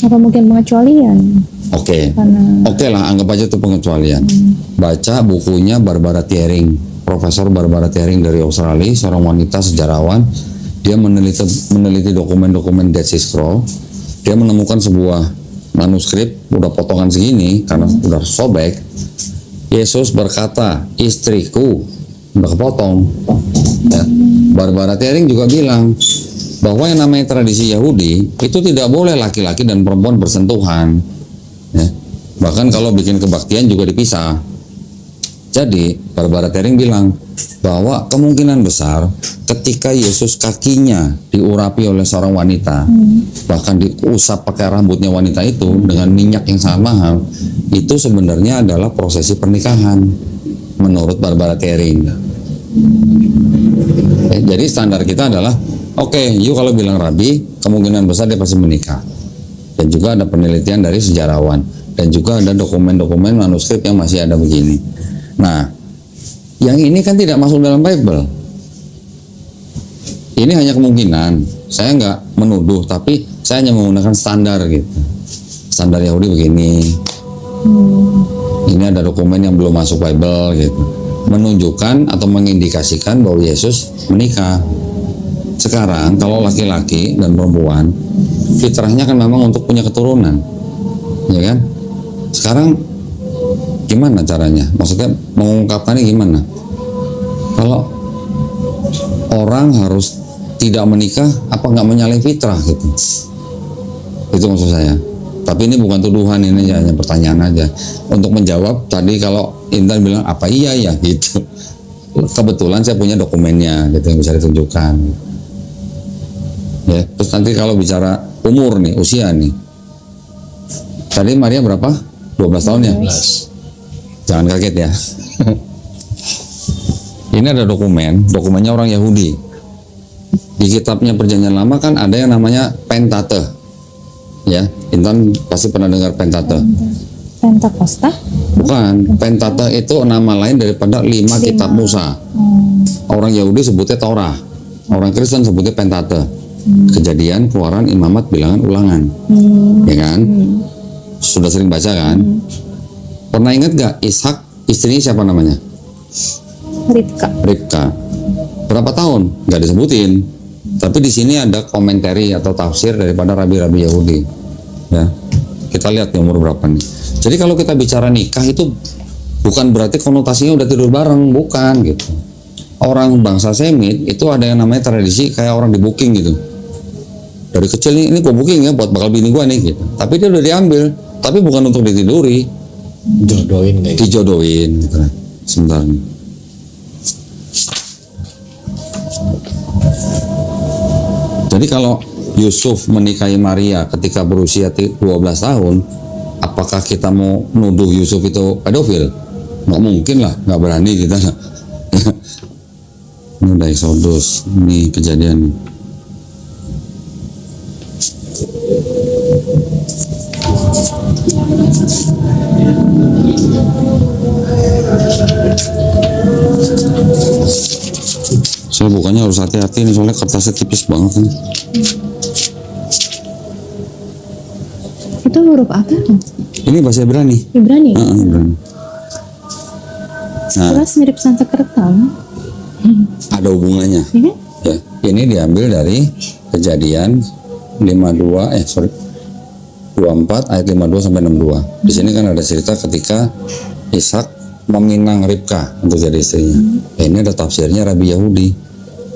Apa mungkin pengecualian? Oke Karena lah, anggap aja itu pengecualian. Baca bukunya Barbara Thiering, Profesor Barbara Thiering dari Australia, seorang wanita sejarawan. Dia meneliti dokumen-dokumen Dead Sea Scroll. Dia menemukan sebuah manuskrip udah potongan segini karena udah sobek. Yesus berkata, istriku, udah kepotong. Ya. Barbara Thiering juga bilang bahwa yang namanya tradisi Yahudi itu tidak boleh laki-laki dan perempuan bersentuhan. Ya. Bahkan kalau bikin kebaktian juga dipisah. Jadi Barbara Thiering bilang bahwa kemungkinan besar ketika Yesus kakinya diurapi oleh seorang wanita, bahkan diusap pakai rambutnya wanita itu dengan minyak yang sangat mahal, itu sebenarnya adalah prosesi pernikahan menurut Barbara Thiering. Jadi standar kita adalah oke, you kalau bilang rabi, kemungkinan besar dia pasti menikah. Dan juga ada penelitian dari sejarawan, dan juga ada dokumen-dokumen manuskrip yang masih ada begini. Nah, yang ini kan tidak masuk dalam Bible. Ini hanya kemungkinan. Saya nggak menuduh, tapi saya hanya menggunakan standar gitu. Standar Yahudi begini. Ini ada dokumen yang belum masuk Bible gitu, menunjukkan atau mengindikasikan bahwa Yesus menikah. Sekarang kalau laki-laki dan perempuan fitrahnya kan memang untuk punya keturunan, ya kan? Sekarang gimana caranya? Maksudnya mengungkapkannya gimana? Kalau orang harus tidak menikah, apa nggak menyalahi fitrah gitu? Itu maksud saya. Tapi ini bukan tuduhan, ini hanya pertanyaan aja. Untuk menjawab tadi kalau Intan bilang apa iya ya gitu. Kebetulan saya punya dokumennya gitu yang bisa ditunjukkan. Ya, terus nanti kalau bicara umur nih, usia nih. Tadi Maria berapa? 12 tahun ya? 12. Jangan kaget ya. Ini ada dokumennya orang Yahudi. Di kitabnya Perjanjian Lama kan ada yang namanya Pentateuch. Ya, Intan pasti pernah dengar Pentateuch. Pentakosta? Bukan, Pentateuch itu nama lain daripada 5 kitab Musa. Orang Yahudi sebutnya Torah, orang Kristen sebutnya Pentateuch. Kejadian, Keluaran, Imamat, Bilangan, Ulangan, ya kan? Sudah sering baca kan? Pernah ingat gak Ishak istrinya siapa namanya? Ribka. Berapa tahun? Gak disebutin. Tapi di sini ada komentari atau tafsir daripada rabi-rabi Yahudi. Ya, kita lihat nih umur berapa nih. Jadi kalau kita bicara nikah itu bukan berarti konotasinya udah tidur bareng, bukan gitu. Orang bangsa Semit itu ada yang namanya tradisi kayak orang di booking gitu. Dari kecil ini gue booking ya buat bakal bini gue nih gitu. Tapi dia udah diambil, tapi bukan untuk ditiduri, Jodohin kayak gitu. dijodohin gitu. Sebentar nih. Jadi kalau Yusuf menikahi Maria ketika berusia 12 tahun, apakah kita mau nuduh Yusuf itu pedofil? Nggak mungkin lah, nggak berani kita. Ini udah Exodus, ini kejadian. Saya bukannya harus hati-hati nih soalnya kertasnya tipis banget kan. Itu huruf apa? Ini bahasa Ibrani. Ibrani? Ibrani. Nah, Jelas mirip Sanskerta. ada hubungannya. Ya kan? Ya, ini diambil dari Kejadian 24 ayat 52 sampai 62. Di sini kan ada cerita ketika Ishak meminang Ribka untuk jadi istrinya. Ini ada tafsirnya Rabi Yahudi.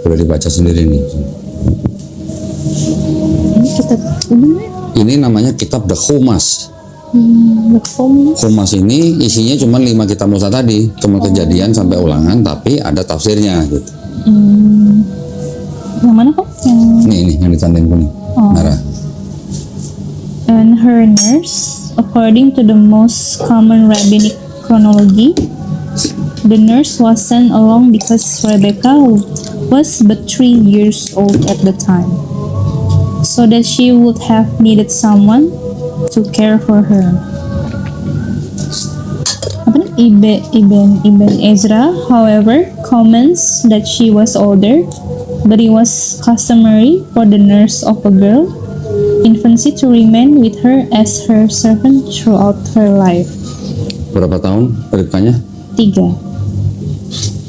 Boleh dibaca sendiri nih. Ini kitab mana? Ini namanya kitab The Chumash. Bekom. Chumash ini isinya cuma 5 kitab Musa tadi, cuma Kejadian sampai Ulangan, tapi ada tafsirnya gitu. Yang mana kok? Yang Ini yang ditandain kuning, merah. and her nurse, according to the most common rabbinic chronology, the nurse was sent along because Rebecca was but 3 years old at the time, so that she would have needed someone to care for her. Apa nih? Ibn Ezra, however, comments that she was older, but it was customary for the nurse of a girl infancy to remain with her as her servant throughout her life. Berapa tahun Ribkanya? 3.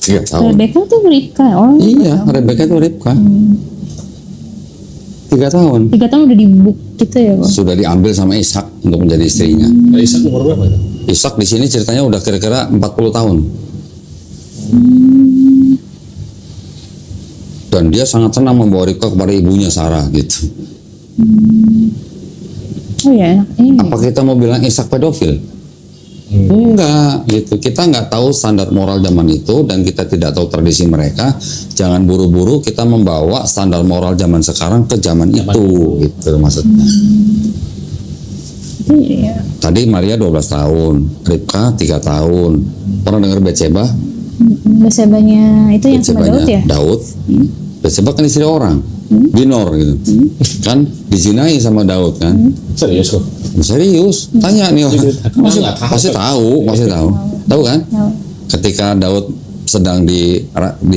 3 tahun. Rebecca tuh Ribka. Oh Iya, Rebecca itu Ribka. 3 tahun. 3 tahun udah dibuk gitu ya Pak? Sudah diambil sama Ishak untuk menjadi istrinya. Nah, Ishak umur berapa itu? Ishak di sini ceritanya udah kira-kira 40 tahun. Dan dia sangat senang membawa Ribka kepada ibunya Sarah gitu. Oh ya, ini. Apa kita mau bilang Ishak pedofil? Enggak, gitu. Kita nggak tahu standar moral zaman itu dan kita tidak tahu tradisi mereka. Jangan buru-buru kita membawa standar moral zaman sekarang ke zaman itu, gitu maksudnya. Iya. Tadi Maria 12 tahun, Ribka 3 tahun. Pernah dengar Betseba? Basebanya itu yang sama Daud ya? Daud. Betseba kan istri orang, Binor gitu. Kan dizinai sama Daud kan. Serius kok? Serius, tanya nih orang. Pasti tahu. Tahu kan? Tahu. Ketika Daud sedang di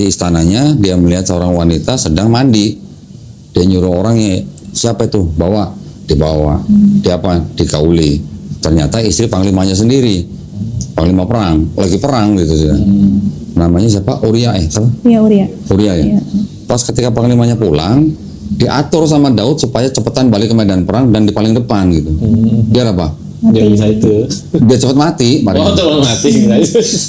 istananya, dia melihat seorang wanita sedang mandi. Dia nyuruh orangnya, siapa itu? Dibawa. Dia apa? Dikauli. Ternyata istri panglimanya sendiri. Panglima perang, lagi perang gitu. Namanya siapa? Uria siapa? Iya, Uria. Uria ya? Iya. Pas ketika panglimanya pulang, diatur sama Daud supaya cepetan balik ke medan perang dan di paling depan gitu. Biar apa? Dia bisa itu. Dia cepat mati. Oh, coba mati.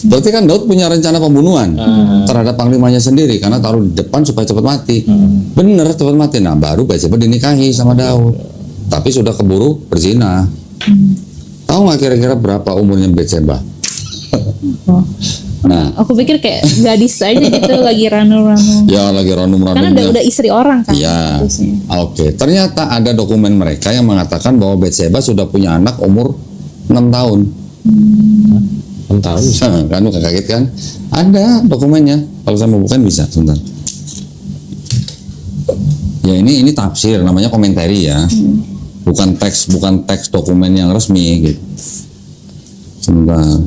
Berarti kan Daud punya rencana pembunuhan terhadap panglimanya sendiri karena taruh di depan supaya cepat mati. Bener cepat mati. Nah baru Batseba dinikahi sama Daud. Tapi sudah keburu berzina. Tahu nggak kira-kira berapa umurnya Batseba? Oh. Nah, Aku pikir kayak gadis aja gitu lagi ranu-ranu. ya lagi Karena ranum-ranumnya. udah istri orang kan. Iya. harusnya. Oke. Ternyata ada dokumen mereka yang mengatakan bahwa Batseba sudah punya anak umur 6 tahun. 6 tahun. Kan lu kaget kan? Ada dokumennya. Kalau saya mau bukan bisa, sebentar. Ya ini tafsir, namanya komentari ya. Bukan teks dokumen yang resmi gitu. Sebentar.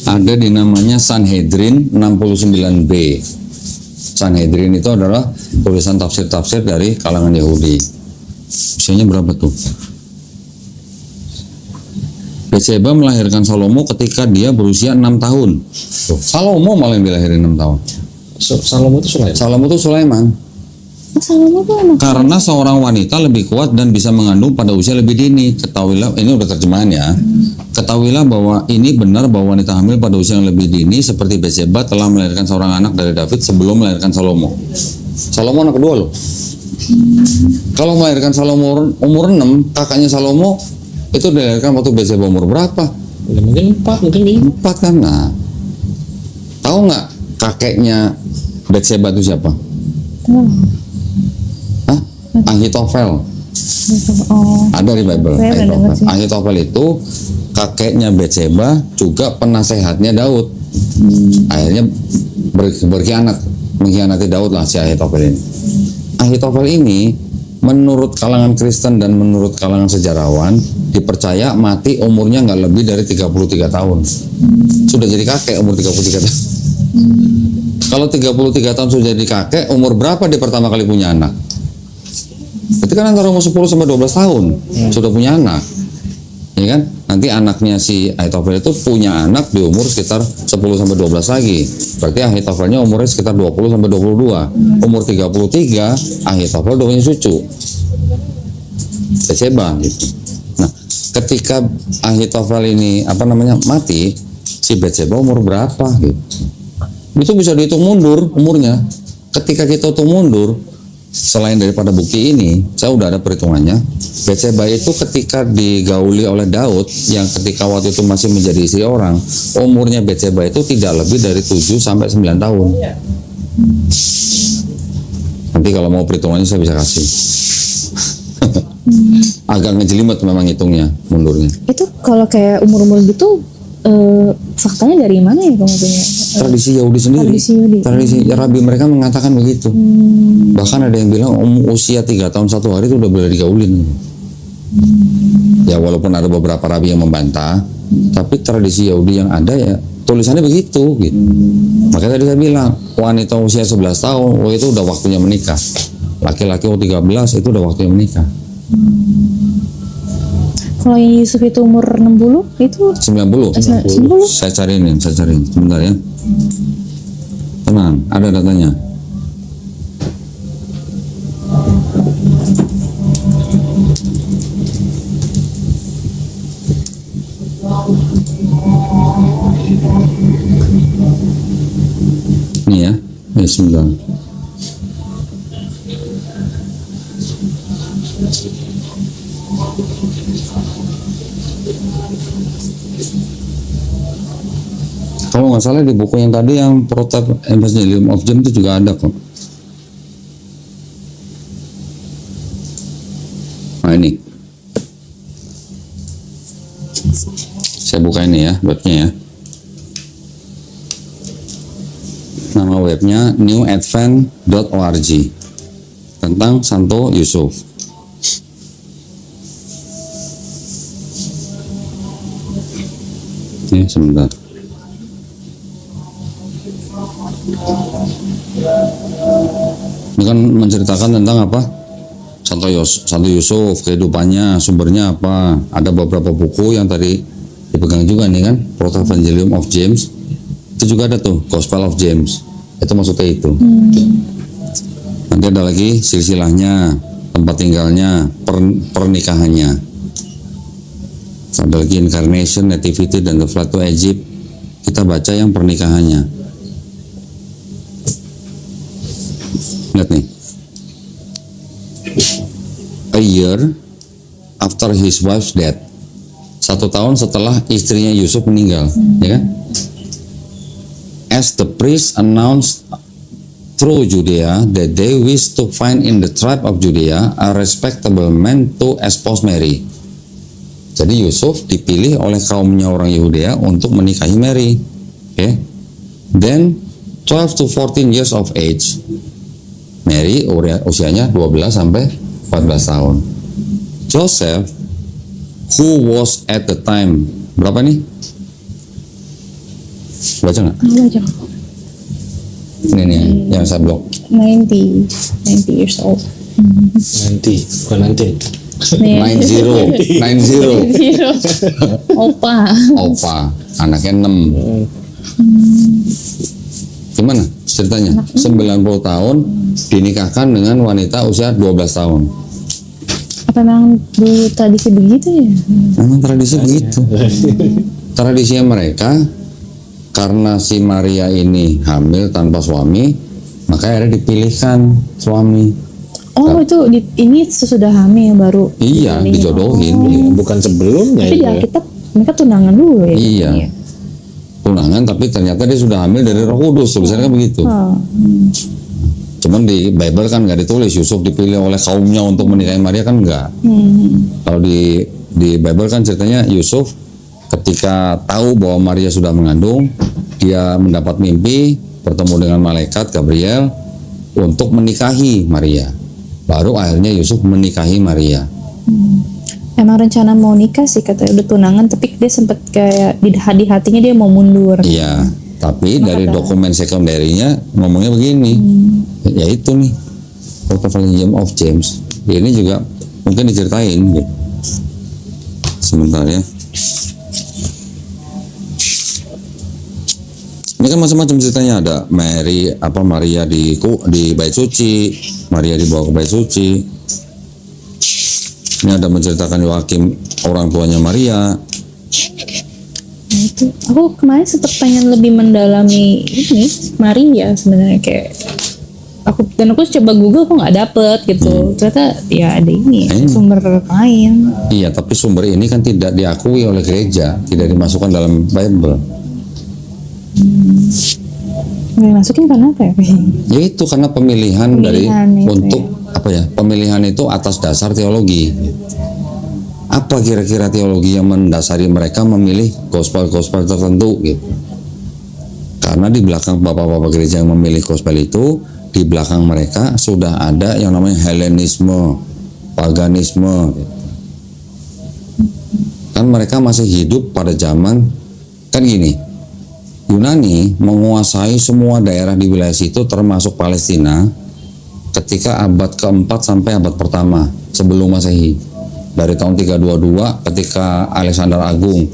Ada di namanya Sanhedrin 69b. Sanhedrin itu adalah tulisan tafsir-tafsir dari kalangan Yahudi. Usianya berapa tuh? Batseba melahirkan Salomo ketika dia berusia 6 tahun. Tuh, Salomo malah yang dilahirin 6 tahun. Salomo itu Sulaiman. Salomo itu Sulaiman. Salomo tuh anak. Karena seorang wanita lebih kuat dan bisa mengandung pada usia lebih dini. Ketahuilah, ini udah terjemahan ya. Ketahuilah bahwa ini benar bahwa wanita hamil pada usia yang lebih dini seperti Batseba telah melahirkan seorang anak dari David sebelum melahirkan Salomo. Salomo anak kedua loh. Kalau melahirkan Salomo umur 6, kakaknya Salomo itu dilahirkan waktu Batseba umur berapa? Ya, mungkin 4, mungkin 5. 4 kan. Nah, tahu nggak kakeknya Batseba itu siapa? Hah? Ahitofel. Oh. Ada di Bible. Saya pernah dengar sih. Ahitofel itu kakeknya Batseba, juga penasehatnya Daud. Akhirnya berkhianat, mengkhianati Daud lah si Ahitofel ini. Ahitofel ini menurut kalangan Kristen dan menurut kalangan sejarawan dipercaya mati umurnya nggak lebih dari 33 tahun. Sudah jadi kakek umur 33 tahun. Kalau 33 tahun sudah jadi kakek, umur berapa dia pertama kali punya anak? Berarti kan antara umur 10 sampai 12 tahun sudah punya anak. Ya kan? Nanti anaknya si Ahitofel itu punya anak di umur sekitar 10 sampai 12 lagi. Berarti Ahitofelnya umurnya sekitar 20 sampai 22. Umur 33, Ahitofel udah punya cucu. Batseba gitu. Nah, ketika Ahitofel ini mati, si Batseba umur berapa gitu. Itu bisa dihitung mundur umurnya. Ketika kita hitung mundur, selain daripada bukti ini, saya udah ada perhitungannya. Batseba itu ketika digauli oleh Daud, yang ketika waktu itu masih menjadi istri orang, umurnya Batseba itu tidak lebih dari 7 sampai 9 tahun. Nanti kalau mau perhitungannya saya bisa kasih. Agak ngejelimet memang hitungnya, mundurnya. Itu kalau kayak umur-umur gitu faktanya dari mana ya kamu punya? Tradisi Yahudi sendiri. Tradisi Rabi mereka mengatakan begitu. Bahkan ada yang bilang usia 3 tahun 1 hari itu udah boleh digaulin. Ya walaupun ada beberapa Rabi yang membantah, tapi tradisi Yahudi yang ada ya tulisannya begitu gitu. Makanya tadi saya bilang wanita usia 11 tahun itu udah waktunya menikah. Laki-laki 13 itu udah waktunya menikah. Kalau yang Yusuf itu umur 60 itu 90. 90. Saya cariin sebentar ya. Tenang, ada datanya. Ini ya, bismillah. Kalau nggak salah di buku yang tadi yang Prototype Evangelium of James itu juga ada kok. Nah ini, saya buka ini ya webnya ya. Nama webnya newadvent.org tentang Santo Yusuf. Ini sebentar. Ini kan menceritakan tentang apa? Santo Yusuf, kehidupannya, sumbernya apa? Ada beberapa buku yang tadi dipegang juga nih kan, Protevangelium of James itu juga ada tuh, Gospel of James itu maksudnya itu. Nanti ada lagi silsilahnya, tempat tinggalnya, pernikahannya, ada lagi Incarnation, Nativity, dan The Flight to Egypt. Kita baca yang pernikahannya. Lihat nih, a year after his wife's death, 1 tahun setelah istrinya Yusuf meninggal, ya kan? As the priest announced through Judea that they wish to find in the tribe of Judea a respectable man to espouse Mary. Jadi Yusuf dipilih oleh kaumnya orang Yudea untuk menikahi Mary. Okay? Then 12 to 14 years of age. Mary usianya 12 sampai 14 tahun. Joseph, who was at the time, berapa nih? Baca nggak? Baca. Ini nih yang saya blok. 90 years old. Nanti, bukan nanti. 90. Zero. Opa. Opa, anaknya 6. Gimana ceritanya? 90 tahun dinikahkan dengan wanita usia 12 tahun. Apa memang dulu tradisi begitu ya? Memang tradisi begitu. Tradisinya mereka, karena si Maria ini hamil tanpa suami, maka akhirnya dipilihkan suami. Oh itu ini sesudah hamil baru. Iya, dipilih. dijodohin. Bukan sebelumnya Tapi itu di ya. Alkitab mereka tunangan dulu ya. Iya. Tunangan, tapi ternyata dia sudah hamil dari Roh Kudus, tulisannya kan begitu. Oh. Cuman di Bible kan nggak ditulis Yusuf dipilih oleh kaumnya untuk menikahi Maria, kan enggak. Kalau di Bible kan ceritanya Yusuf ketika tahu bahwa Maria sudah mengandung, dia mendapat mimpi bertemu dengan malaikat Gabriel untuk menikahi Maria. Baru akhirnya Yusuf menikahi Maria. Emang rencana mau nikah sih katanya udah tunangan, tapi dia sempat kayak di hatinya dia mau mundur. Iya, tapi dari dokumen sekunderinya ngomongnya begini. Ya itu nih, Protevangelium of James. Ini juga mungkin diceritain gitu. Sebentar ya. Ini kan macam-macam ceritanya, ada Maria di bait suci, Maria dibawa ke bait suci. Ini ada menceritakan Yoakim, orang tuanya Maria. Nah, itu aku kemarin sempat pengen lebih mendalami ini Maria sebenarnya, kayak aku coba Google kok nggak dapet gitu. Ternyata ya ada ini sumber lain. Iya, tapi sumber ini kan tidak diakui oleh gereja, tidak dimasukkan dalam Bible. Nggak dimasukin karena apa ya? Ya itu karena pemilihan dari itu untuk apa ya? Pemilihan itu atas dasar teologi. Apa kira-kira teologi yang mendasari mereka memilih gospel-gospel tertentu gitu? Karena di belakang bapak-bapak gereja yang memilih gospel itu, di belakang mereka sudah ada yang namanya Helenisme, paganisme. Gitu. Kan mereka masih hidup pada zaman kan gini. Yunani menguasai semua daerah di wilayah situ termasuk Palestina ketika abad keempat sampai abad pertama sebelum Masehi. Dari tahun 322 ketika Alexander Agung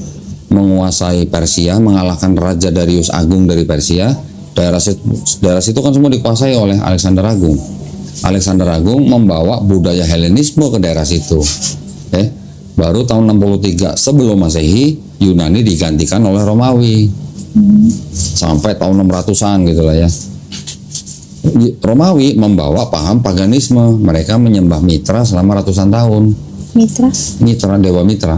menguasai Persia, mengalahkan Raja Darius Agung dari Persia, daerah situ kan semua dikuasai oleh Alexander Agung. Alexander Agung membawa budaya Helenisme ke daerah situ. Baru tahun 63 sebelum Masehi Yunani digantikan oleh Romawi. Sampai tahun 600-an gitu lah ya. Romawi membawa paham paganisme, mereka menyembah Mitra selama ratusan tahun. Mitra, dewa Mitra.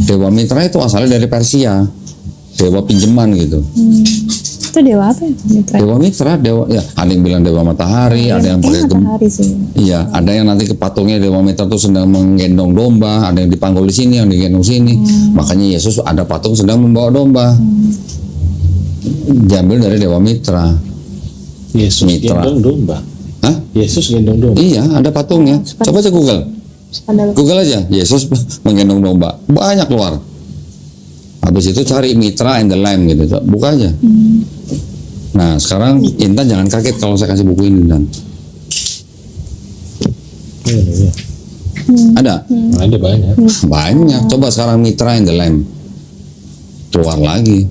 Dewa Mitra itu asalnya dari Persia, dewa pinjaman gitu. Itu dewa apa ya? Mitra. Dewa Mitra, dewa ya. Ada yang bilang dewa matahari, ada yang pakai matahari sih. Iya, ada yang nanti kepatungnya dewa Mitra tuh sedang menggendong domba, ada yang dipanggul di sini, yang digendong sini. Makanya Yesus ada patung sedang membawa domba. Diambil dari dewa Mitra. Yesus gendong domba. Hah? Yesus gendong domba. Iya, ada patungnya. Coba aja Google aja, Yesus menggendong domba. Banyak keluar. Habis itu cari Mitra and the Lamb gitu, buka aja. Nah, sekarang Intan jangan kaget kalau saya kasih buku ini, Intan. Iya. Ada? Ada banyak. Banyak. Coba sekarang Mitra and the Lamb. keluar lagi.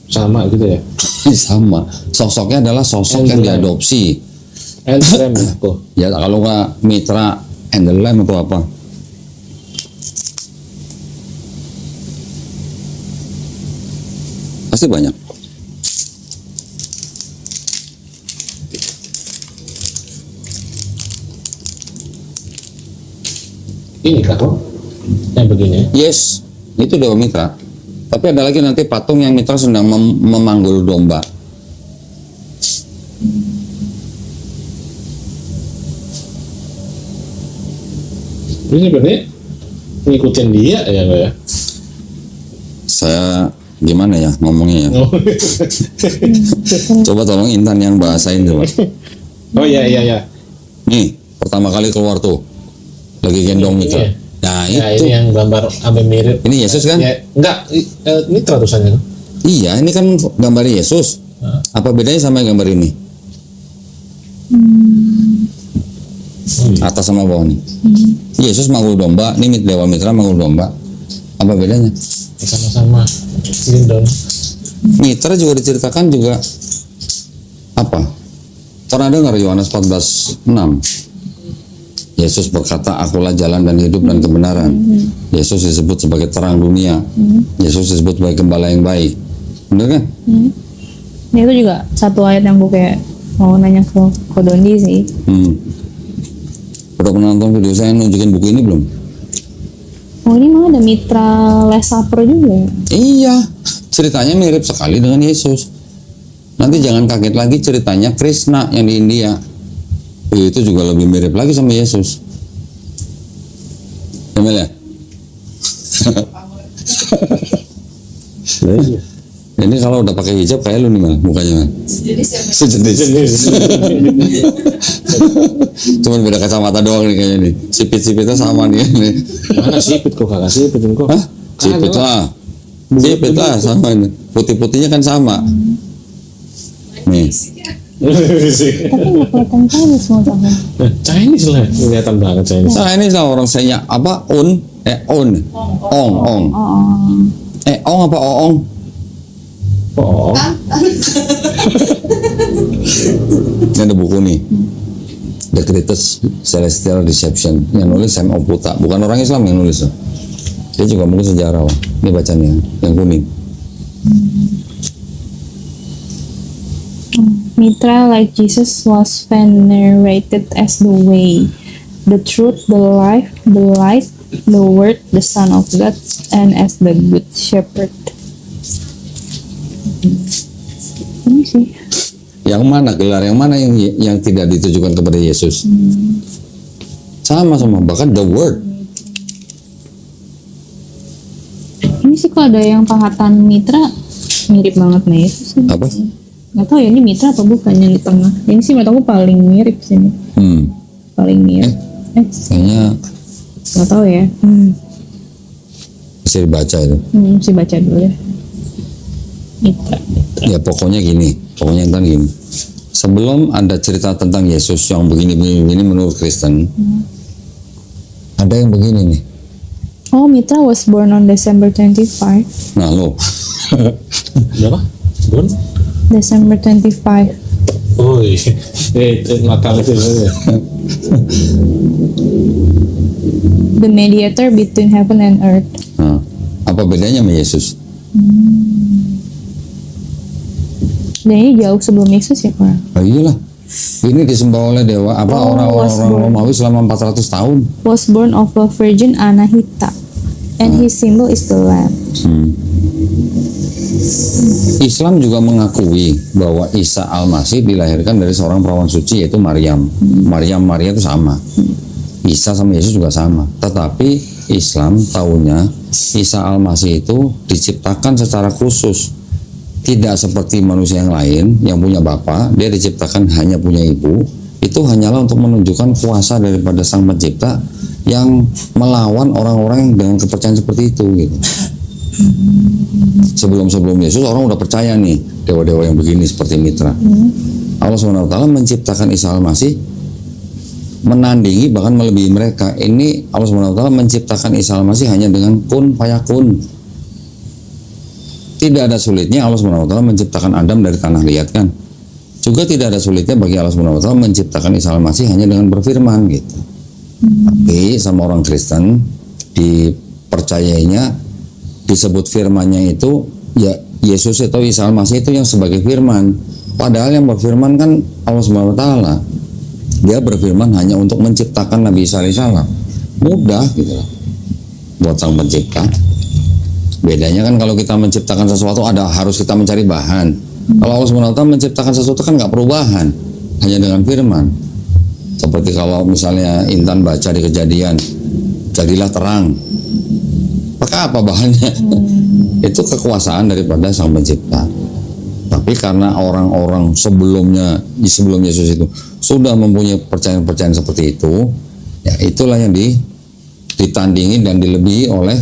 Sama gitu ya. Sama, sosoknya adalah sosok yang diadopsi. And Lamb tuh. Ya kalau nggak mitra and the lamb atau apa? Pasti banyak. Ini kah kok? Yang begini. Yes, itu dewa mitra. Tapi ada lagi nanti patung yang mitra sedang memanggul domba. Ini berarti ngikutin dia ya Pak ya? Saya gimana ya ngomongnya ya? Oh, Coba tolong Intan yang bahasain coba. oh iya iya iya. Nih, pertama kali keluar tuh lagi gendong mitra. Iya. Nah, Ya itu. ini yang gambar sampai mirip. Ini Yesus kan? Ya, enggak, ini teratusannya. Iya, ini kan gambar Yesus. Hah? Apa bedanya sama yang gambar ini? Atas sama bawah nih. Yesus manggul domba, ini dewa mitra manggul domba. Apa bedanya? Sama-sama gendong. Mitra juga diceritakan juga apa? Pernah dengar Yohanes 14:6? Yesus berkata, akulah jalan dan hidup dan kebenaran. Yesus disebut sebagai terang dunia. Yesus disebut sebagai gembala yang baik. Bener kan? Ini itu juga satu ayat yang gue kayak mau nanya ke Kodondi sih. Udah pernah nonton video saya nunjukin buku ini belum? Oh ini malah ada mitra Last Supper juga. Iya, ceritanya mirip sekali dengan Yesus. Nanti jangan kaget lagi ceritanya Krishna yang di India. Itu juga lebih mirip lagi sama Yesus. Emil ya? Ini kalau udah pakai hijab kayak lu nih Mel, mukanya Mel. Sejenis. Cuman beda kacamata doang nih kayaknya nih. Sipit-sipitnya sama nih. Mana sipit kok kagak sipit kok? Hah? Sipit lah. Sipit lah sama ini. Putih-putihnya kan sama. Nih. Tapi nggak kelihatan Chinese mau tahun. Chinese lah, kelihatan banget Chinese. Nah ini lah orang saya apa? On. Ong. Oh, Ong apa oong? Oh, Ini ada buku nih. The Greatest Celestial Deception. Yang nulis Sam Oputa. Bukan orang Islam yang nulis. Dia juga mungkin sejarawan. Ini bacanya yang kuning. Mitra like Jesus was venerated as the way, the truth, the life, the light, the word, the Son of God, and as the good shepherd. Ini sih. Yang mana gelar yang mana yang tidak ditujukan kepada Yesus? Sama bahkan the word. Ini sih kok ada yang pahatan mitra mirip banget sama Yesus sih. Apa? Nggak tahu ya ini mitra atau bukan yang di tengah. Ini sih menurut aku paling mirip sih ini. Paling mirip. Kayaknya Nggak tahu ya. bisa dibaca itu. Mesti baca dulu ya. Mitra. Ya pokoknya gini, pokoknya kan gini. Sebelum ada cerita tentang Yesus yang begini menurut Kristen, ada yang begini nih. Oh, Mitra was born on December 25. Nah lo, berapa? Bon? December 25. Oh iya, Natal itu ya. The mediator between heaven and earth. nah, apa bedanya sama Yesus? Dan ini jauh sebelum Yesus ya, Pak? Oh iyalah, ini disembah oleh dewa apa Oh, orang-orang Romawi selama 400 tahun. Was born of a virgin Anahita, and his symbol is the lamb. Islam juga mengakui bahwa Isa Al-Masih dilahirkan dari seorang perawan suci yaitu Maryam. Maria itu sama. Isa sama Yesus juga sama. Tetapi Islam tahunya Isa Al-Masih itu diciptakan secara khusus. Tidak seperti manusia yang lain yang punya bapa, dia diciptakan hanya punya ibu. Itu hanyalah untuk menunjukkan kuasa daripada Sang Pencipta yang melawan orang-orang dengan kepercayaan seperti itu gitu. Sebelum Yesus orang udah percaya nih dewa-dewa yang begini seperti mitra. Allah SWT menciptakan Isa Al-Masih menandingi bahkan melebihi mereka. Ini Allah SWT menciptakan Isa Al-Masih hanya dengan kun fayakun. Tidak ada sulitnya Allah SWT menciptakan Adam dari tanah liat kan. Juga tidak ada sulitnya bagi Allah SWT menciptakan Isa Al-Masih hanya dengan berfirman gitu. Tapi sama orang Kristen dipercayainya disebut firmannya itu ya Yesus atau Isa Al-Masih itu yang sebagai firman. Padahal yang berfirman kan Allah SWT. Dia berfirman hanya untuk menciptakan Nabi Isa alaihissalam. Mudah gitu buat sang pencipta. Bedanya kan kalau kita menciptakan sesuatu harus kita mencari bahan. Kalau Allah SWT menciptakan sesuatu kan nggak perlu bahan, hanya dengan firman. Seperti kalau misalnya Intan baca di Kejadian, jadilah terang. Maka apa bahannya? Itu kekuasaan daripada sang pencipta. Tapi karena orang-orang sebelum Yesus itu sudah mempunyai percayaan-percayaan seperti itu, ya itulah yang ditandingi dan dilebihi oleh